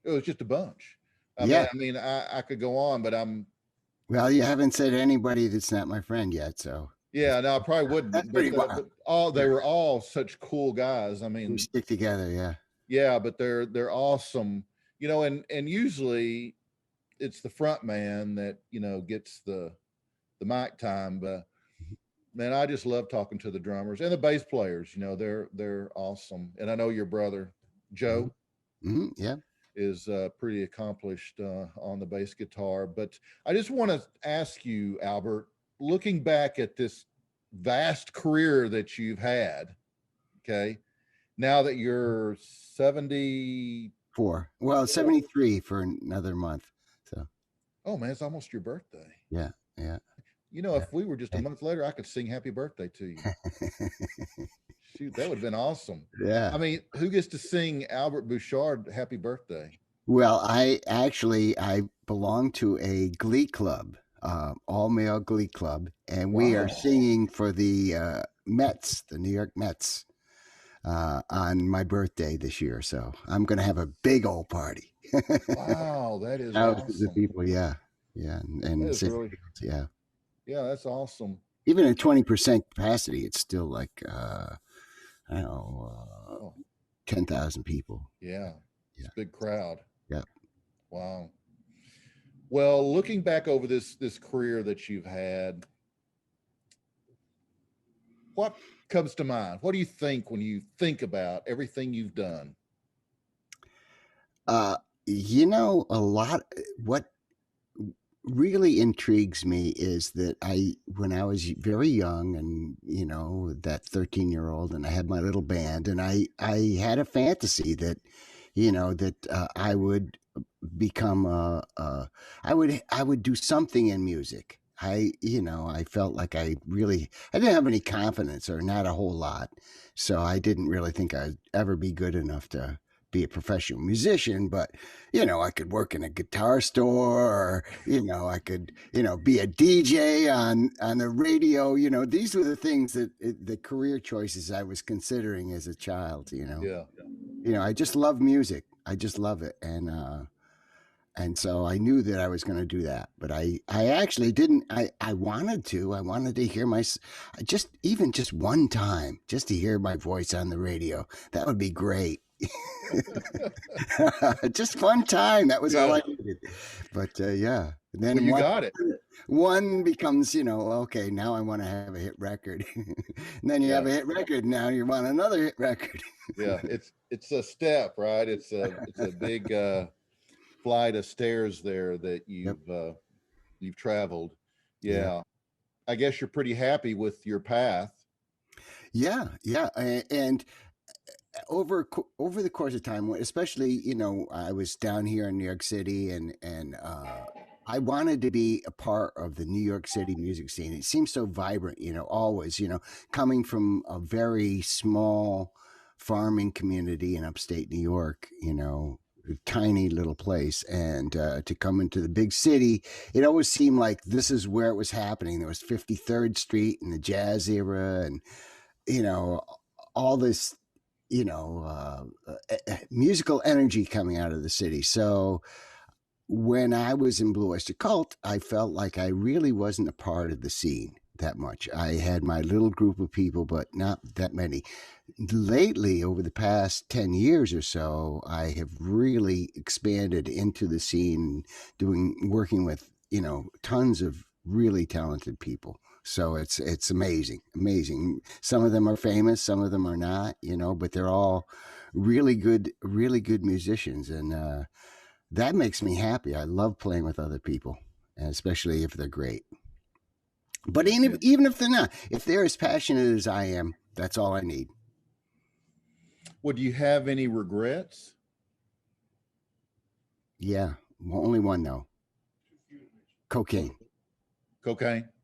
it was just a bunch. I could go on, but well, you haven't said anybody that's not my friend yet, so. Yeah, no, I probably wouldn't. That's pretty wild. They were all such cool guys. I mean, we stick together, yeah. Yeah, but they're awesome. And usually it's the front man that, gets the mic time, but man, I just love talking to the drummers and the bass players. They're awesome. And I know your brother, Joe. Mm-hmm. Yeah. Is pretty accomplished on the bass guitar. But I just want to ask you, Albert, looking back at this vast career that you've had, okay, now that you're 74, well, 73 for another month. So, oh man, it's almost your birthday. Yeah. If we were just a month later, I could sing happy birthday to you. Shoot, that would have been awesome. Yeah. I mean, who gets to sing Albert Bouchard happy birthday? Well, I belong to a glee club, all male glee club, and we are singing for the Mets, the New York Mets, on my birthday this year. So I'm going to have a big old party. Wow, that is awesome. Of people, yeah. And really, yeah. Yeah, that's awesome. Even at 20% capacity, it's still like, 10,000 people. Yeah. It's a big crowd. Yeah. Wow. Well, looking back over this career that you've had, what comes to mind? What do you think when you think about everything you've done? A lot, what really intrigues me is that when I was very young and, that 13-year-old, and I had my little band, and I had a fantasy that, I would become I would do something in music. I felt like I didn't have any confidence, or not a whole lot. So I didn't really think I'd ever be good enough to be a professional musician, but I could work in a guitar store, or I could be a DJ on the radio. These were the things that the career choices I was considering as a child. I just love music. I just love it, and so I knew that I was going to do that, but I actually didn't. I wanted to hear just one time, just to hear my voice on the radio. That would be great. Just one time. That was all I needed. But yeah. And then you got it. One becomes, okay, now I want to have a hit record. And then you have a hit record. Now you want another hit record. Yeah, it's a step, right? It's a big flight of stairs there that you've traveled. Yeah. I guess you're pretty happy with your path. Yeah, yeah, and over the course of time, especially I was down here in New York City, and I wanted to be a part of the New York City music scene. It seems so vibrant, always, coming from a very small farming community in upstate New York, a tiny little place, and to come into the big city, it always seemed like this is where it was happening. There was 53rd Street in the jazz era, and all this musical energy coming out of the city. So when I was in Blue Öyster Cult, I felt like I really wasn't a part of the scene that much. I had my little group of people, but not that many. Lately, over the past 10 years or so, I have really expanded into the scene, working with, tons of really talented people. So it's amazing. Some of them are famous, some of them are not, but they're all really good musicians. And that makes me happy. I love playing with other people, especially if they're great. But even if they're not, if they're as passionate as I am, that's all I need. Well, do you have any regrets? Yeah, only one though. Cocaine.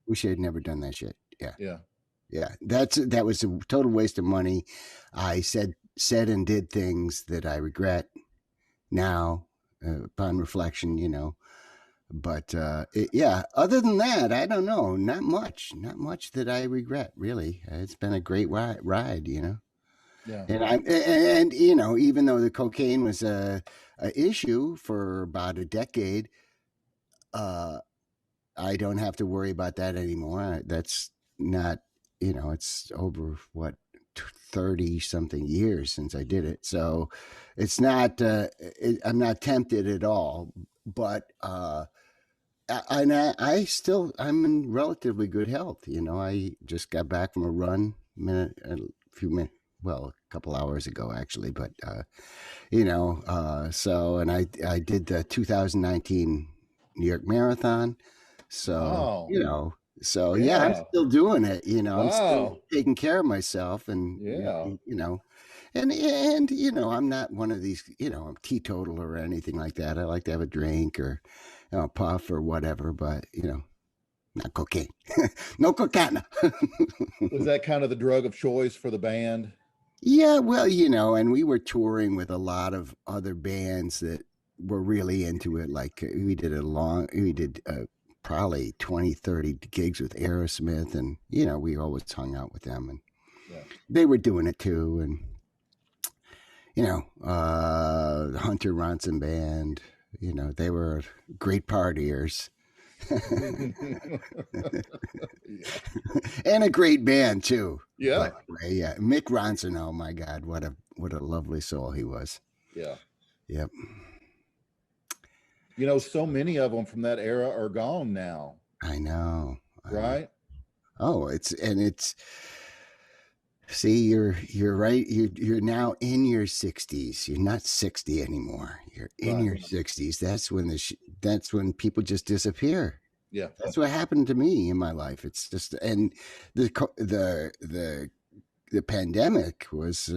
Wish I had never done that shit. Yeah. That was a total waste of money. I said and did things that I regret now, upon reflection, But other than that, I don't know. Not much that I regret, really. It's been a great ride, Yeah. And even though the cocaine was a issue for about a decade, I don't have to worry about that anymore. That's not, it's over 30 something years since I did it. So it's not, I'm not tempted at all, but, I'm in relatively good health. I just got back from a run a couple hours ago actually, but, so, and I did the 2019 New York Marathon. So, I'm still doing it, I'm still taking care of myself, and, and I'm not one of these, I'm teetotal or anything like that. I like to have a drink or, puff or whatever, but, not cocaine, no cocaine. Was that kind of the drug of choice for the band? Yeah, well, and we were touring with a lot of other bands that were really into it. Like we did probably 20, 30 gigs with Aerosmith, and we always hung out with them, and they were doing it too. And the Hunter Ronson band, they were great partiers. And a great band too. Yeah. Yeah. Mick Ronson, oh my God, what a lovely soul he was. Yeah. Yep. So many of them from that era are gone now. I know. Right? See, you're right. You're now in your 60s. You're not 60 anymore. You're in your 60s. That's when people just disappear. Yeah. That's what happened to me in my life. It's just, and the pandemic was,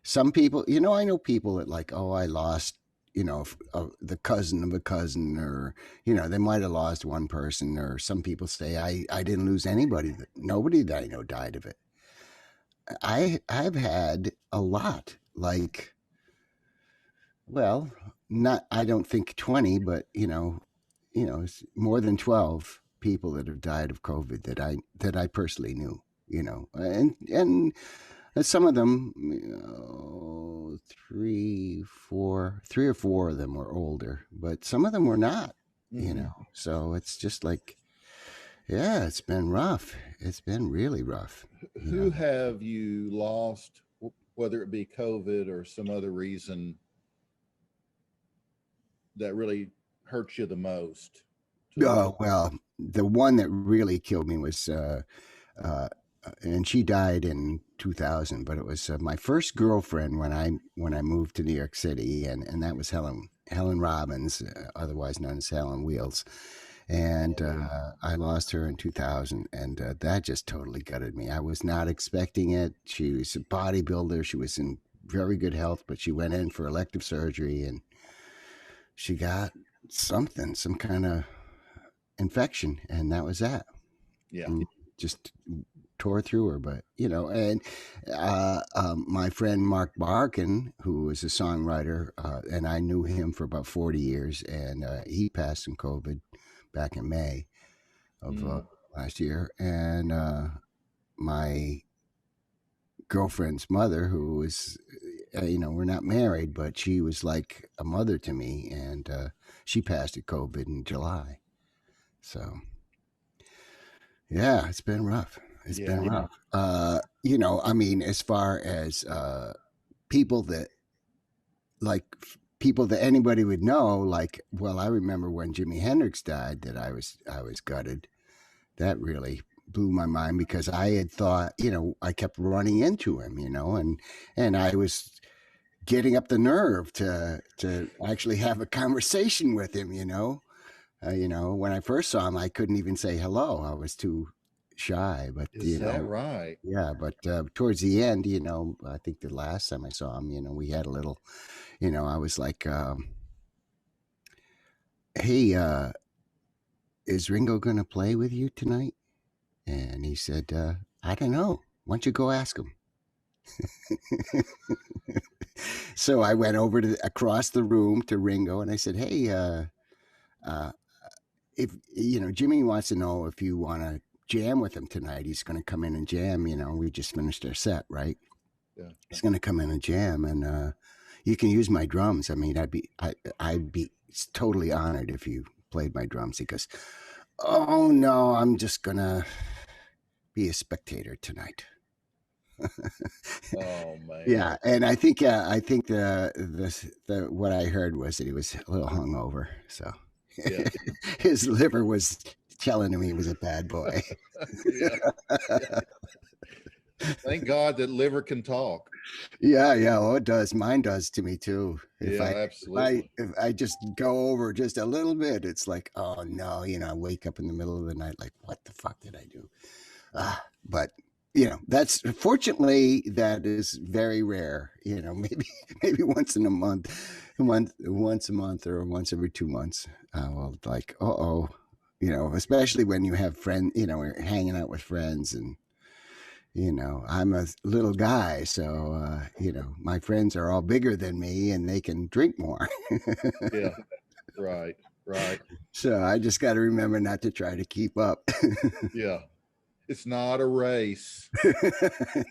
some people, I know people that like, oh, I lost, the cousin of a cousin, or, they might've lost one person, or some people say, I didn't lose anybody. Nobody that I know died of it. I've had a lot, like, well, not, I don't think 20, but, it's more than 12 people that have died of COVID that I personally knew, and some of them, 3 or 4 of them were older, but some of them were not, so it's just like, yeah, it's been rough. It's been really rough. Who have you lost, whether it be COVID or some other reason, that really hurts you the most? Well, the one that really killed me was, and she died in 2000, but it was my first girlfriend when I moved to New York City, and that was Helen Robbins, otherwise known as Helen Wheels. And I lost her in 2000, and that just totally gutted me. I was not expecting it. She was a bodybuilder. She was in very good health, but she went in for elective surgery, and she got some kind of infection, and that was that. Yeah. And just tore through her. But, and my friend Mark Barkin, who was a songwriter, and I knew him for about 40 years, and he passed from COVID back in May of last year. And my girlfriend's mother, who was, we're not married, but she was like a mother to me, and she passed of COVID in July. So, yeah, it's been rough. It's been rough. As far as people that anybody would know, like, well, I remember when Jimi Hendrix died that I was gutted. That really blew my mind, because I had thought, I kept running into him, and I was getting up the nerve to actually have a conversation with him, when I first saw him, I couldn't even say hello. I was too shy, but Is that right? Yeah, but towards the end, I think the last time I saw him, we had a little, I was like, hey, is Ringo going to play with you tonight? And he said, I don't know. Why don't you go ask him? So I went over across the room to Ringo, and I said, hey, if, Jimmy wants to know if you want to jam with him tonight. He's going to come in and jam. We just finished our set, right? Yeah. He's going to come in and jam, and you can use my drums. I mean, I'd be totally honored if you played my drums. He goes, oh no, I'm just gonna be a spectator tonight. Oh man. Yeah, and I think the what I heard was that he was a little hungover, so Yeah. his liver was telling him he was a bad boy. Yeah. Thank God that liver can talk. Yeah. Oh, it does. Mine does to me too. Absolutely. If I just go over just a little bit, it's like, oh no, I wake up in the middle of the night like, what the fuck did I do? But that's fortunately that is very rare. Maybe once in a month, once a month or once every 2 months. Well, like, especially when you have friends, we're hanging out with friends, and I'm a little guy, so my friends are all bigger than me, and they can drink more. Yeah, right. So I just got to remember not to try to keep up. Yeah. It's not a race.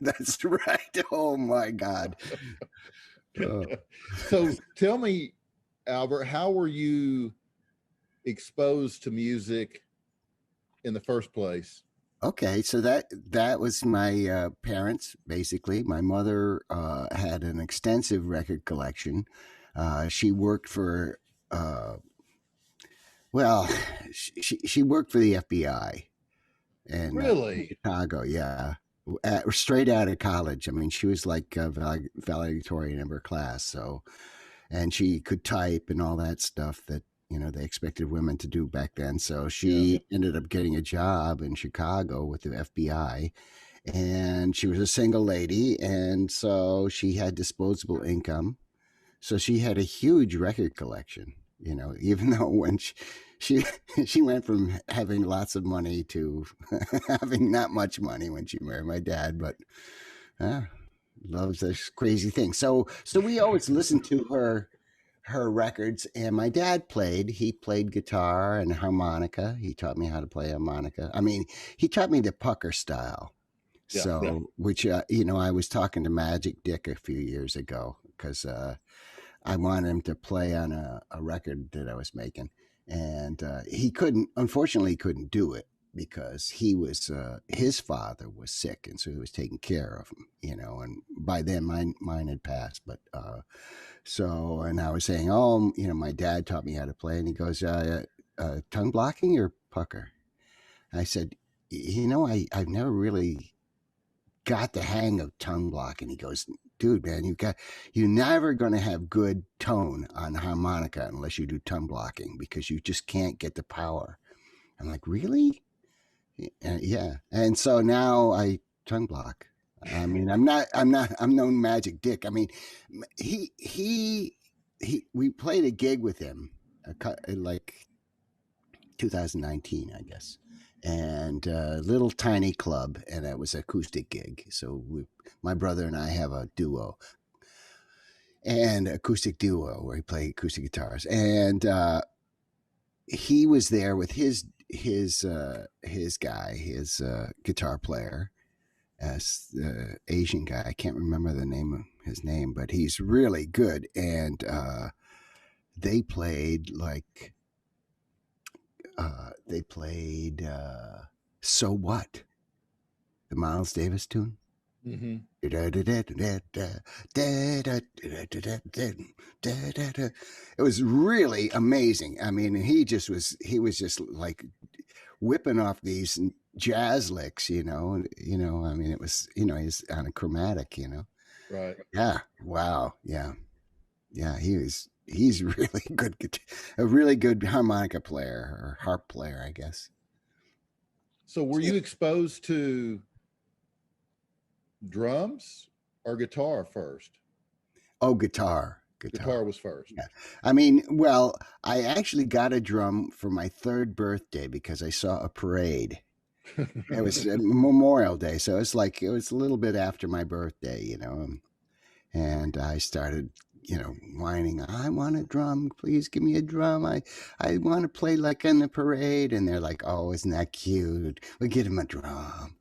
That's right. Oh my God. So tell me, Albert, how were you exposed to music in the first place? Okay, so that was my parents, basically. My mother had an extensive record collection. She worked for, she worked for the FBI. And really? Chicago, yeah. Straight out of college. I mean, she was like valedictorian of her class. So, and she could type and all that stuff that, they expected women to do back then. So she ended up getting a job in Chicago with the FBI, and she was a single lady. And so she had disposable income. So she had a huge record collection, even though when she went from having lots of money to having not much money when she married my dad, but loves this crazy thing. So we always listened to her records, and my dad he played guitar and harmonica. He taught me how to play harmonica. I mean, he taught me the pucker style. Yeah, so, yeah. Which, I was talking to Magic Dick a few years ago because I wanted him to play on a record that I was making. And he unfortunately couldn't do it because he was, his father was sick. And so he was taking care of him, and by then mine had passed. But and I was saying, my dad taught me how to play. And he goes, tongue blocking or pucker? I said, I've never really got the hang of tongue blocking. He goes, dude, man, you're never going to have good tone on harmonica unless you do tongue blocking, because you just can't get the power. I'm like, really? Yeah. And so now I tongue block. I mean, I'm no Magic Dick. I mean, we played a gig with him, like 2019, I guess, and a little tiny club, and it was an acoustic gig. So my brother and I have a duo, and acoustic duo where he played acoustic guitars, and he was there with his guy, his guitar player, as the Asian guy. I can't remember the name of his name, but he's really good. And they played So What, the Miles Davis tune. Mm-hmm. It was really amazing. I mean, he was just like whipping off these jazz licks, I mean, it was, he's on a chromatic, Right. Yeah. Wow. Yeah. He's really good, a really good harmonica player or harp player, I guess. So were you exposed to drums or guitar first? Oh, guitar. Guitar was first. Yeah. I mean, well, I actually got a drum for my 3rd birthday because I saw a parade. It was Memorial Day, so it was a little bit after my birthday, and I started, whining, I want a drum, please give me a drum. I want to play like in the parade. And they're like, oh, isn't that cute? We'll get him a drum.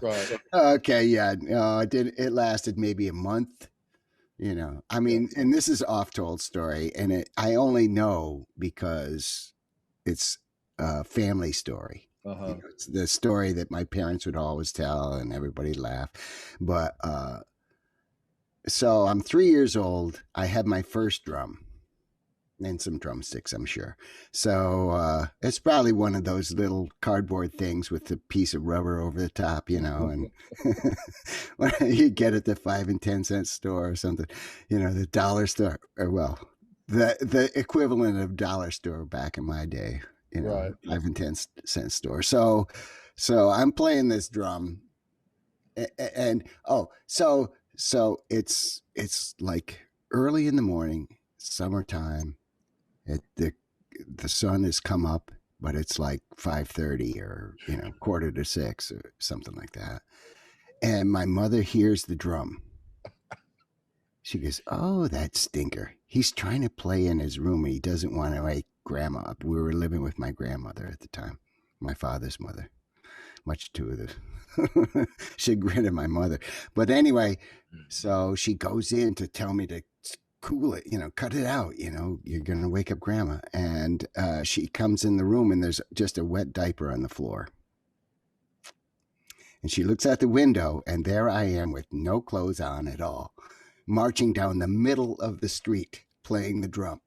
Right. Okay, yeah. No, it lasted maybe a month. I mean, and this is oft-told story, and I only know because it's a family story. Uh-huh. It's the story that my parents would always tell, and everybody laugh. But so I'm 3 years old. I had my first drum and some drumsticks, I'm sure. So it's probably one of those little cardboard things with a piece of rubber over the top, and you get at the 5 and 10 cent store or something, the dollar store, or well, the equivalent of dollar store back in my day, right. 5 and 10 cent store. So I'm playing this drum, and so it's like early in the morning, summertime. The sun has come up, but it's like 5:30 or 5:45 or something like that. And my mother hears the drum. She goes, "Oh, that stinker! He's trying to play in his room. He doesn't want to wake Grandma up." We were living with my grandmother at the time, my father's mother, much to the chagrin of my mother. But anyway, so she goes in to tell me to cool it, cut it out, you're going to wake up Grandma. And she comes in the room and there's just a wet diaper on the floor. And she looks out the window and there I am with no clothes on at all, marching down the middle of the street, playing the drum.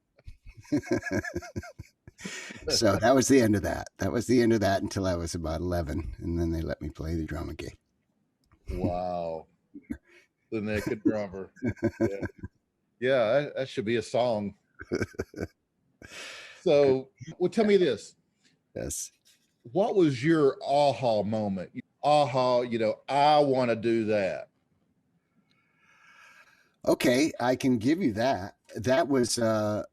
So that was the end of that. That was the end of that until I was about 11. And then they let me play the drum again. Wow. The naked drummer. Yeah. Yeah, that should be a song. So, well, tell me this. Yes. What was your aha moment? Aha, I want to do that. Okay, I can give you that. That was I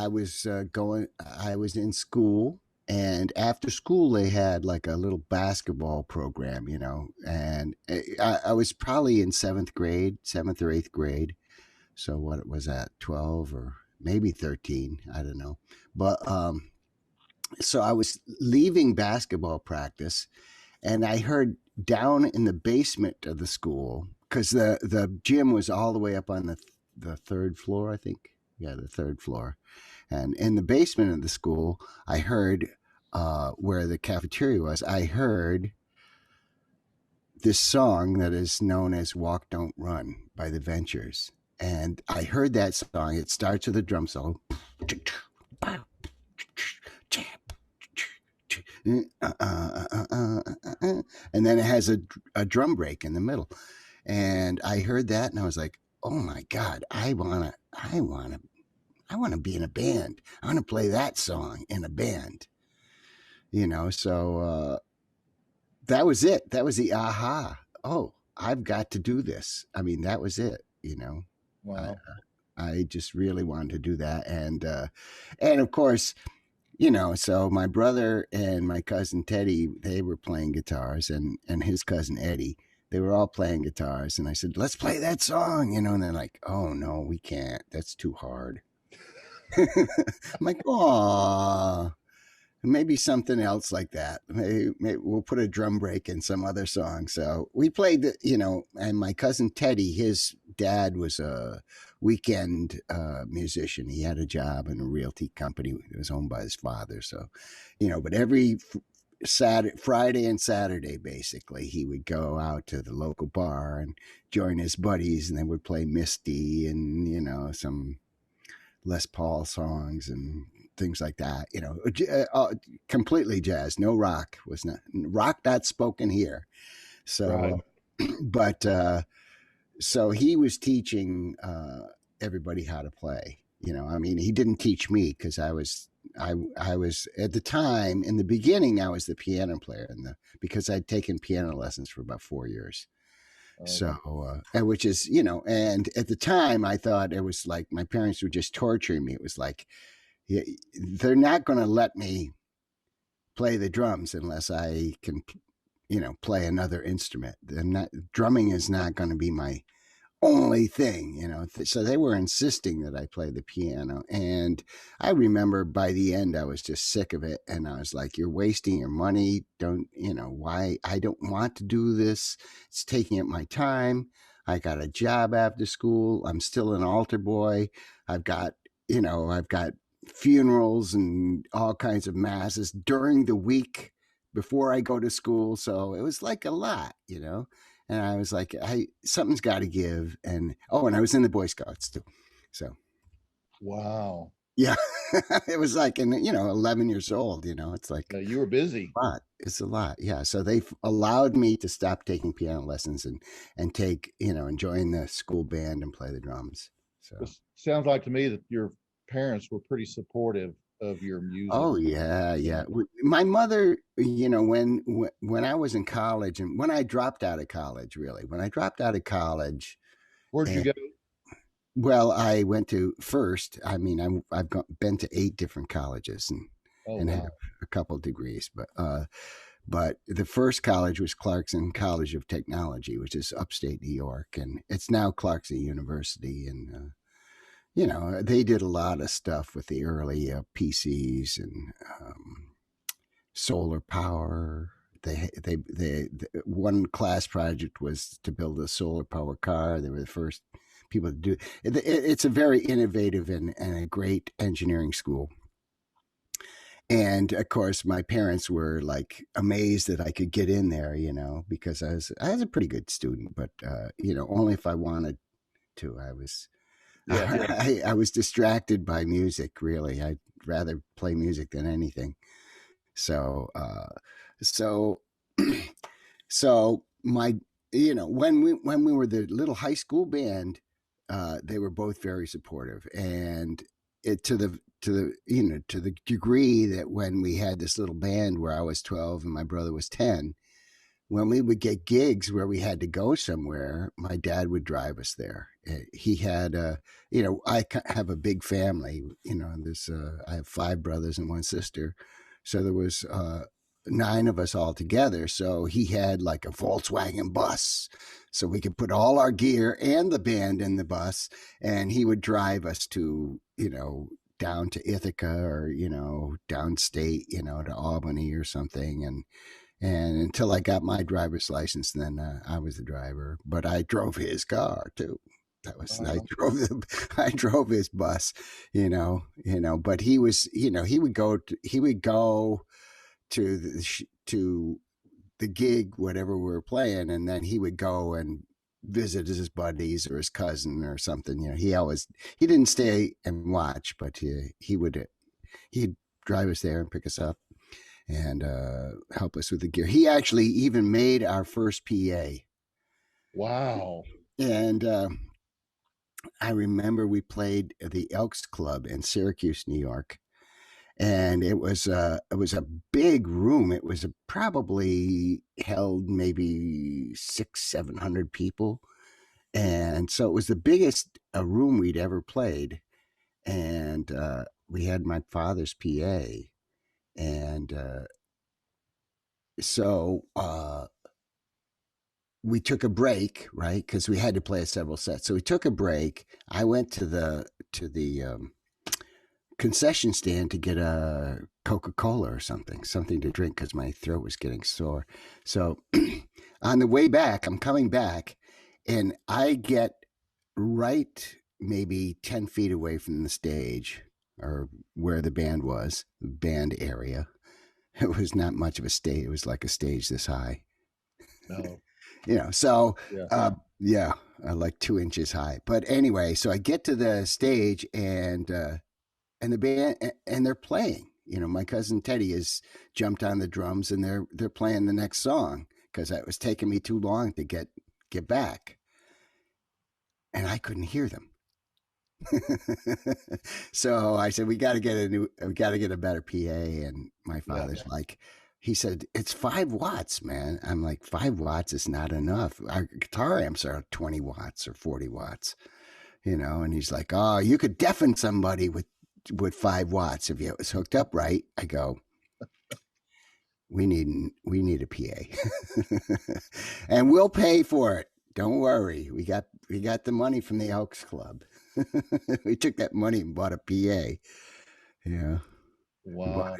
was in school, and after school they had like a little basketball program, and I was probably in 7th or 8th grade. So what was that, 12 or maybe 13? I don't know. But so I was leaving basketball practice, and I heard down in the basement of the school, because the gym was all the way up on the 3rd floor, I think. Yeah, the 3rd floor. And in the basement of the school, I heard where the cafeteria was, I heard this song that is known as Walk, Don't Run by the Ventures. And I heard that song. It starts with a drum solo. And then it has a drum break in the middle. And I heard that and I was like, oh my God, I wanna be in a band. I want to play that song in a band. So that was it. That was the aha. Oh, I've got to do this. I mean, that was it. Wow. I just really wanted to do that, and of course, so my brother and my cousin Teddy, they were playing guitars, and his cousin Eddie, they were all playing guitars, and I said, let's play that song, and they're like, oh no, we can't. That's too hard. I'm like, oh, maybe something else like that. Maybe we'll put a drum break in some other song. So we played, and my cousin Teddy, his dad was a weekend musician. He had a job in a realty company. It was owned by his father. So, but every Friday and Saturday, basically, he would go out to the local bar and join his buddies, and they would play Misty and, some Les Paul songs and things like that, completely jazz, no rock, not spoken here. So, right. But, so he was teaching, everybody how to play, he didn't teach me because I was at the time, in the beginning, I was the piano player because I'd taken piano lessons for about 4 years. So, which is, and at the time I thought it was like my parents were just torturing me. It was like, they're not going to let me play the drums unless I can, play another instrument. Drumming is not going to be my only thing, so they were insisting that I play the piano. And I remember by the end, I was just sick of it. And I was like, you're wasting your money. Why? I don't want to do this. It's taking up my time. I got a job after school. I'm still an altar boy. I've got funerals and all kinds of masses during the week before I go to school. So it was like a lot, And I was like, something's got to give. And I was in the Boy Scouts too. So, wow, yeah, it was like, 11 years old. It's like you were busy. It's a lot, yeah. So they allowed me to stop taking piano lessons and take, and join the school band and play the drums. So it sounds like to me that your parents were pretty supportive of your music. Oh yeah. My mother, when I was in college and when I dropped out of college, where'd you go? Well, I went to first. I mean, I've been to 8 different colleges and had a couple of degrees, but the first college was Clarkson College of Technology, which is upstate New York, and it's now Clarkson University, and they did a lot of stuff with the early PCs and solar power. They one class project was to build a solar power car. They were the first people to do it. It's a very innovative and a great engineering school. And of course, my parents were like amazed that I could get in there, because I was a pretty good student, but only if I wanted to. I was distracted by music, really. I'd rather play music than anything. So my, when we were the little high school band, they were both very supportive, and to the degree that when we had this little band where I was 12 and my brother was 10, when we would get gigs where we had to go somewhere, my dad would drive us there. He had, I have a big family, I have 5 brothers and 1 sister. So there was 9 of us all together. So he had like a Volkswagen bus, so we could put all our gear and the band in the bus, and he would drive us to, down to Ithaca or, downstate, to Albany or something. And until I got my driver's license, then I was the driver, but I drove his car too. I drove his bus, but he was, he would go to the gig, whatever we were playing. And then he would go and visit his buddies or his cousin or something. He didn't stay and watch, but he'd drive us there and pick us up and help us with the gear. He actually even made our first PA. Wow. And I remember we played the Elks Club in Syracuse, New York. and it was a big room. It was probably held maybe 600-700 people, and so it was the biggest room we'd ever played. And we had my father's PA, and so we took a break, right? Because we had to play several sets. So we took a break. I went to the concession stand to get a Coca-Cola or something to drink because my throat was getting sore. So on the way back, I'm coming back, and I get right maybe 10 feet away from the stage, or where the band was, the band area. It was not much of a stage. It was like a stage this high. No. So like 2 inches high. But anyway, so I get to the stage, and the band, and they're playing. My cousin Teddy has jumped on the drums, and they're playing the next song because it was taking me too long to get back, and I couldn't hear them. So I said, we got to get a better PA. And my father's like, he said, it's 5 watts, man. I'm like, 5 watts is not enough. Our guitar amps are 20 watts or 40 watts, and he's like, oh, you could deafen somebody with 5 watts if it was hooked up right. I go, we need a PA, and we'll pay for it. Don't worry. We got the money from the Elks Club. We took that money and bought a PA. Yeah. Wow.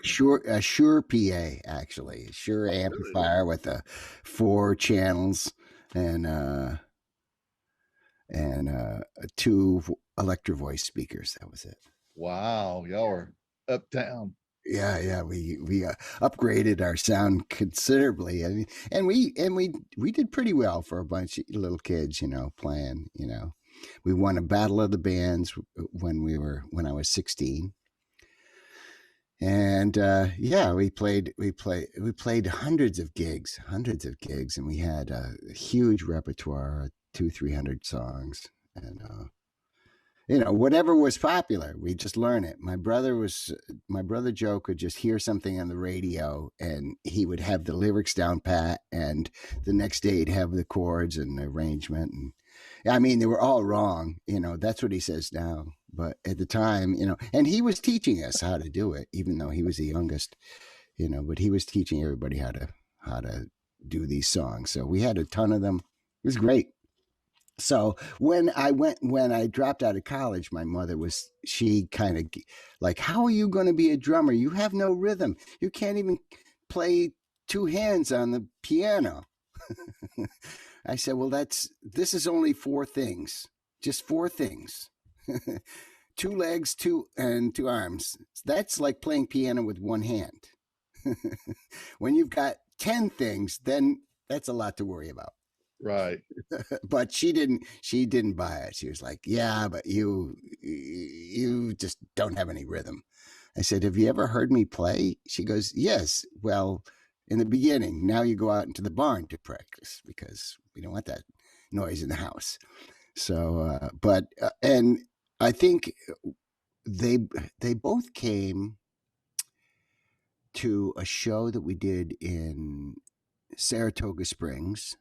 A Shure PA, actually. A Shure amplifier with 4 channels and 2 Electro Voice speakers. That was it. Wow. Y'all were uptown. Yeah, we upgraded our sound considerably. I mean, and we did pretty well for a bunch of little kids, playing. We won a battle of the bands when I was 16, and we played hundreds of gigs, and we had a huge repertoire, 200-300 songs, and whatever was popular, we just learn it. My brother Joe could just hear something on the radio, and he would have the lyrics down pat, and the next day he'd have the chords and the arrangement. And I mean, they were all wrong. That's what he says now. But at the time, and he was teaching us how to do it, even though he was the youngest, but he was teaching everybody how to do these songs. So we had a ton of them. It was great. So when I dropped out of college, my mother she kind of like, how are you going to be a drummer? You have no rhythm. You can't even play 2 hands on the piano. I said, well, this is only 4 things, just 4 things, 2 legs, 2 arms. That's like playing piano with 1 hand. When you've got 10 things, then that's a lot to worry about. Right. But she didn't buy it. She was like, yeah, but you just don't have any rhythm. I said, have you ever heard me play? She goes, yes. Well, in the beginning, now you go out into the barn to practice because we don't want that noise in the house. So, and I think they both came to a show that we did in Saratoga Springs,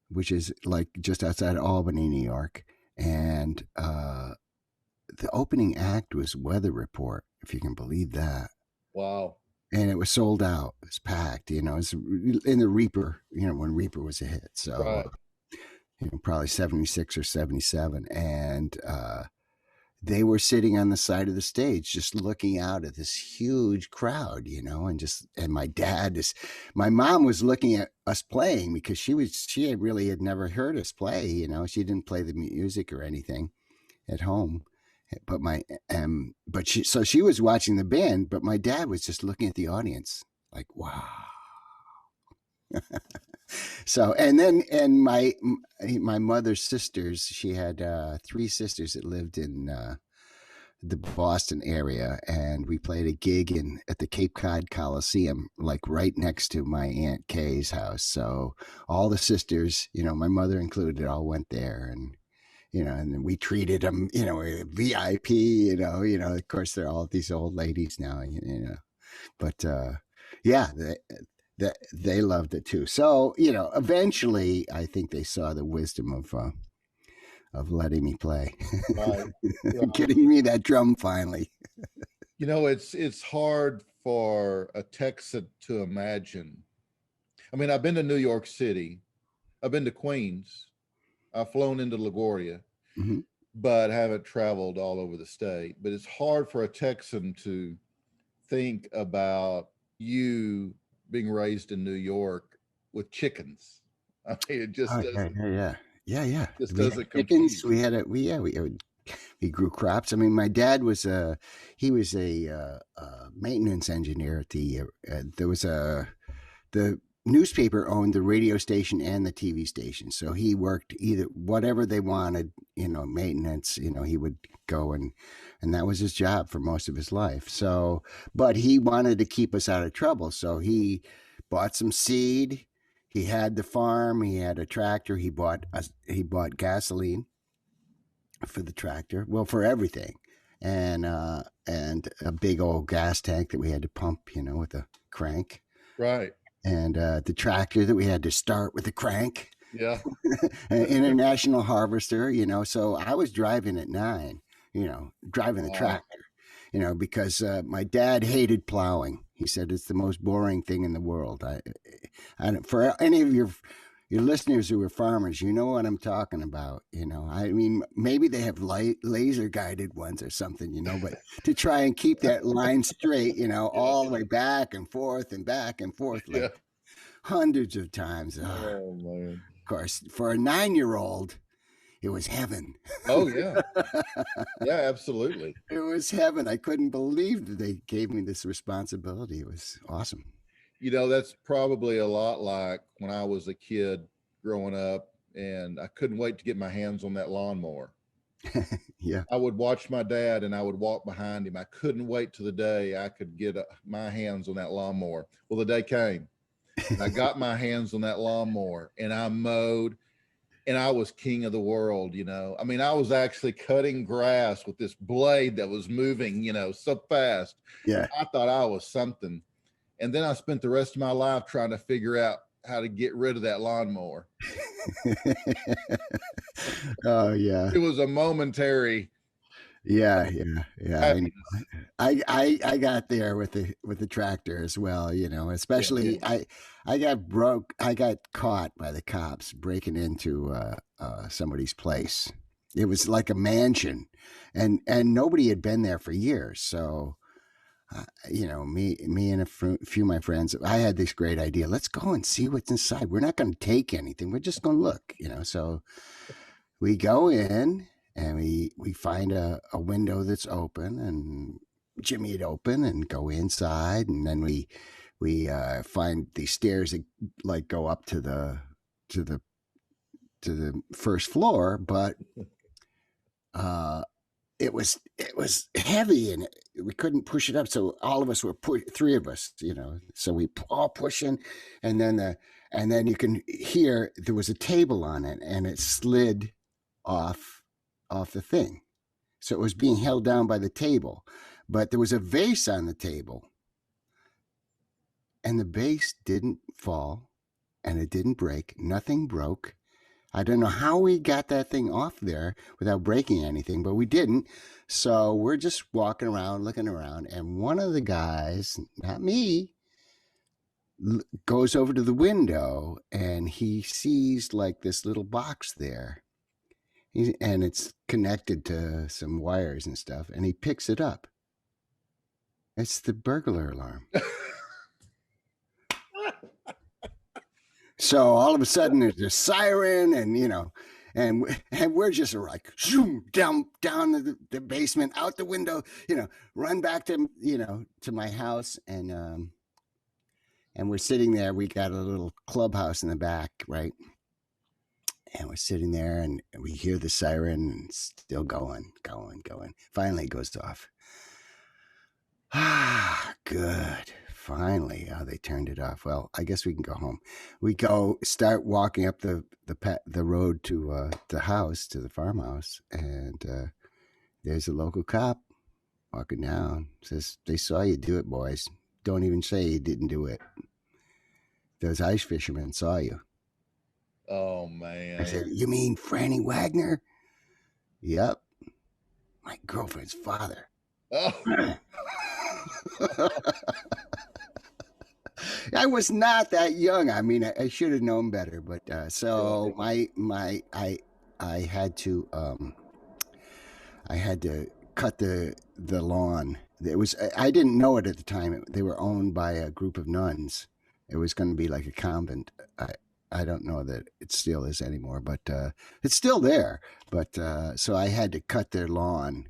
which is like just outside Albany, New York. And the opening act was Weather Report, if you can believe that. Wow. And it was sold out. It was packed, it's in the Reaper, when Reaper was a hit. So, right. Probably 76 or 77. And they were sitting on the side of the stage, just looking out at this huge crowd, and my mom was looking at us playing because she had never heard us play, she didn't play the music or anything at home, but she was watching the band, but my dad was just looking at the audience like, wow. So, and my mother's sisters, she had 3 sisters that lived in the Boston area, and we played a gig at the Cape Cod Coliseum, like right next to my Aunt Kay's house. So all the sisters, my mother included, all went there, and and then we treated them, VIP, of course they're all these old ladies now, but yeah, they loved it too. So, eventually I think they saw the wisdom of letting me play, Right. getting me that drum finally. It's hard for a Texan to imagine. I mean, I've been to New York City, I've been to Queens, I've flown into LaGuardia, Mm-hmm. but haven't traveled all over the state. But it's hard for a Texan to think about you being raised in New York with chickens. I mean, it just doesn't. Yeah. Just We had doesn't chickens. compute. We grew crops. I mean, my dad was a maintenance engineer at the newspaper owned the radio station and the TV station. So he worked either whatever they wanted, maintenance, he would go and that was his job for most of his life. So, but he wanted to keep us out of trouble. So he bought some seed. He had the farm. He had a tractor. He bought gasoline for the tractor. Well, for everything. And a big old gas tank that we had to pump, with a crank. Right. And the tractor that we had to start with a crank. Yeah. An international harvester, so I was driving at 9, driving the tractor, because my dad hated plowing. He said it's the most boring thing in the world. For any of your listeners who are farmers, you know what I'm talking about. I mean, maybe they have laser guided ones or something, but to try and keep that line straight, all the way back and forth, like hundreds of times. Oh man. Of course, for a 9-year-old, it was heaven. Oh yeah. Yeah, absolutely. It was heaven. I couldn't believe that they gave me this responsibility. It was awesome. That's probably a lot like when I was a kid growing up and I couldn't wait to get my hands on that lawnmower. Yeah. I would watch my dad and I would walk behind him. I couldn't wait till the day I could get my hands on that lawnmower. Well, the day came. I got my hands on that lawnmower and I mowed and I was king of the world, I mean, I was actually cutting grass with this blade that was moving, so fast. Yeah. I thought I was something. And then I spent the rest of my life trying to figure out how to get rid of that lawnmower. Oh yeah. It was a momentary. Yeah. I got there with the tractor as well, especially I got caught by the cops breaking into somebody's place. It was like a mansion and nobody had been there for years. So, me and a few of my friends, I had this great idea. Let's go and see what's inside. We're not going to take anything. We're just going to look, so we go in. And we find a window that's open and jimmy it open and go inside. And then we find these stairs that like go up to the first floor, but it was heavy and we couldn't push it up. So all of us were three of us, so we all pushing and then you can hear there was a table on it and it slid off the thing. So it was being held down by the table, but there was a vase on the table and the vase didn't fall and it didn't break. Nothing broke. I don't know how we got that thing off there without breaking anything, but we didn't. So we're just walking around, looking around, and one of the guys, not me, goes over to the window and he sees like this little box there. And it's connected to some wires and stuff. And he picks it up. It's the burglar alarm. So all of a sudden there's a siren and, and we're just like zoom down the basement, out the window, run back to, to my house. And we're sitting there. We got a little clubhouse in the back, right? And we're sitting there and we hear the siren and still going. Finally it goes off. Ah, good. finally, they turned it off. Well, I guess we can go home. We start walking up the road to the farmhouse, and there's a local cop walking down. Says, "They saw you do it, boys. Don't even say you didn't do it. Those ice fishermen saw you." Oh, man. I said, "You mean Franny Wagner?" "Yep. My girlfriend's father." Oh. I was not that young. I mean, I should have known better, but so I had to cut the lawn. I didn't know it at the time. They were owned by a group of nuns. It was going to be like a convent. I don't know that it still is anymore, but it's still there. But so I had to cut their lawn,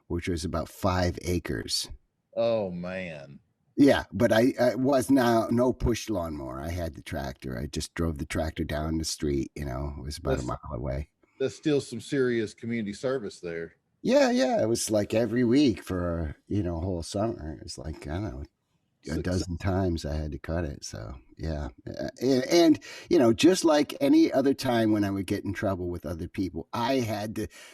which was about 5 acres. Oh, man. Yeah, but I was no push lawnmower. I had the tractor. I just drove the tractor down the street. It was about a mile away. That's still some serious community service there. Yeah. It was like every week for a whole summer. It was like, I don't know, a dozen times I had to cut it. So yeah, and just like any other time when I would get in trouble with other people,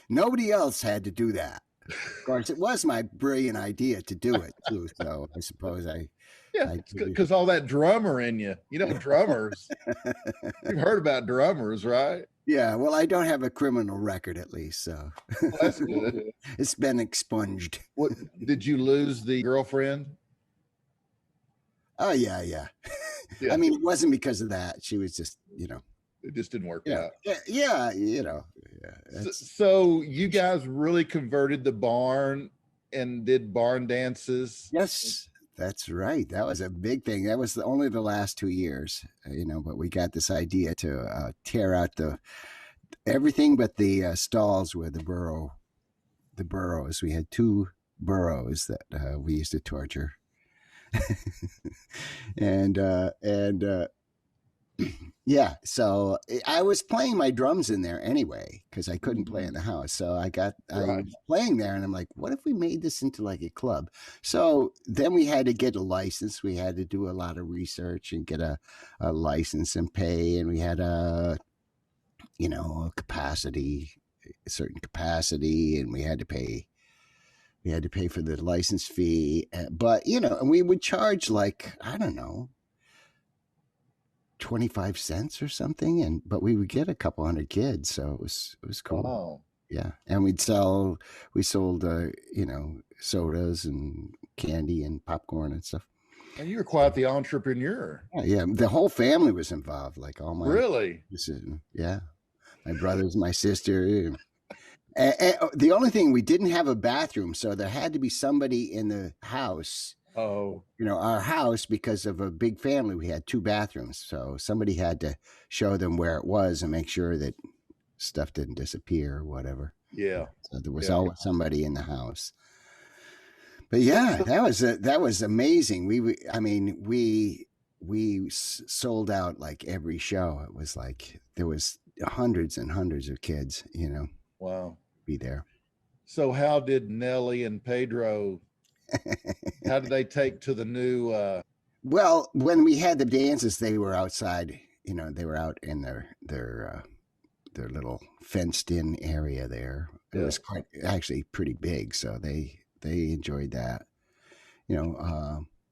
nobody else had to do that. Of course, it was my brilliant idea to do it too. So I suppose because all that drummer in you. Drummers. You've heard about drummers, right? Yeah. Well, I don't have a criminal record, at least, so well, that's good. It's been expunged. What did you lose the girlfriend? Oh yeah. I mean, it wasn't because of that. She was just, it just didn't work out. Yeah. So you guys really converted the barn and did barn dances? Yes, that's right. That was a big thing. That was only the last 2 years, but we got this idea to tear out everything but the stalls where the burrows. We had 2 burrows that we used to torture. and yeah, so I was playing my drums in there anyway because I couldn't play in the house. So I was playing there, and I'm like, what if we made this into like a club? So then we had to get a license. We had to do a lot of research and get a license and pay, and we had a certain capacity, and we had to pay. We had to pay for the license fee, but and we would charge like, I don't know, 25 cents or something, but we would get a couple hundred kids, so it was cool. Oh. Yeah, and we sold sodas and candy and popcorn and stuff. And you were quite the entrepreneur. Yeah, the whole family was involved, like all my really. Yeah, my brothers, my sister. And the only thing, we didn't have a bathroom, so there had to be somebody in the house. Oh, our house, because of a big family, we had 2 bathrooms. So somebody had to show them where it was and make sure that stuff didn't disappear or whatever. Yeah. So there was always somebody in the house. But yeah, that was amazing. We sold out like every show. It was like there was hundreds and hundreds of kids, Wow. Be there. So how did Nellie and Pedro, how did they take to the new Well, when we had the dances, they were outside, they were out in their little fenced in area there. It was actually pretty big, so they enjoyed that.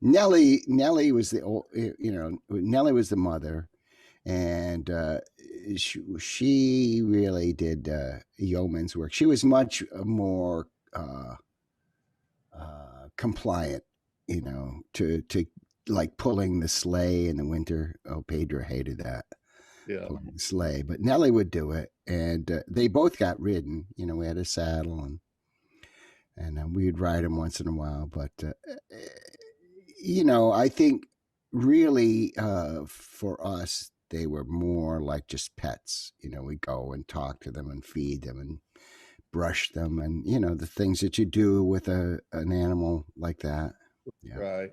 Nellie was Nellie was the mother, and she really did yeoman's work. She was much more compliant, to like pulling the sleigh in the winter. Oh, Pedro hated that. Yeah. Pulling the sleigh, but Nellie would do it, and they both got ridden. We had a saddle, and we'd ride them once in a while. But I think really for us, they were more like just pets. We go and talk to them and feed them and brush them, and the things that you do with an animal like that. Yeah. Right.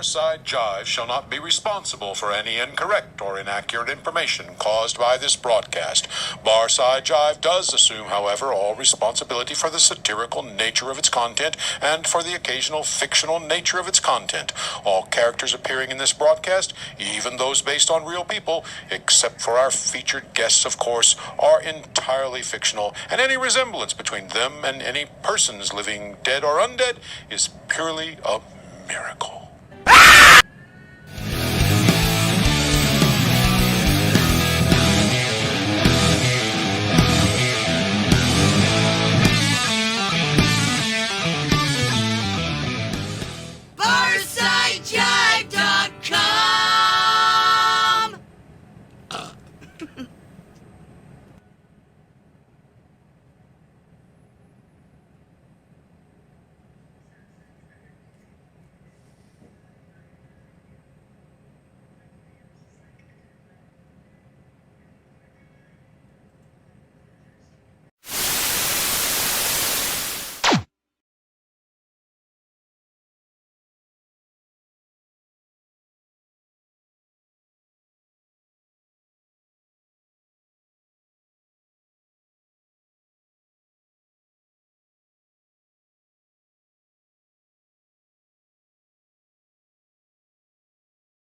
Barside Jive shall not be responsible for any incorrect or inaccurate information caused by this broadcast. Barside Jive does assume, however, all responsibility for the satirical nature of its content and for the occasional fictional nature of its content. All characters appearing in this broadcast, even those based on real people, except for our featured guests, of course, are entirely fictional, and any resemblance between them and any persons living dead or undead is purely a miracle.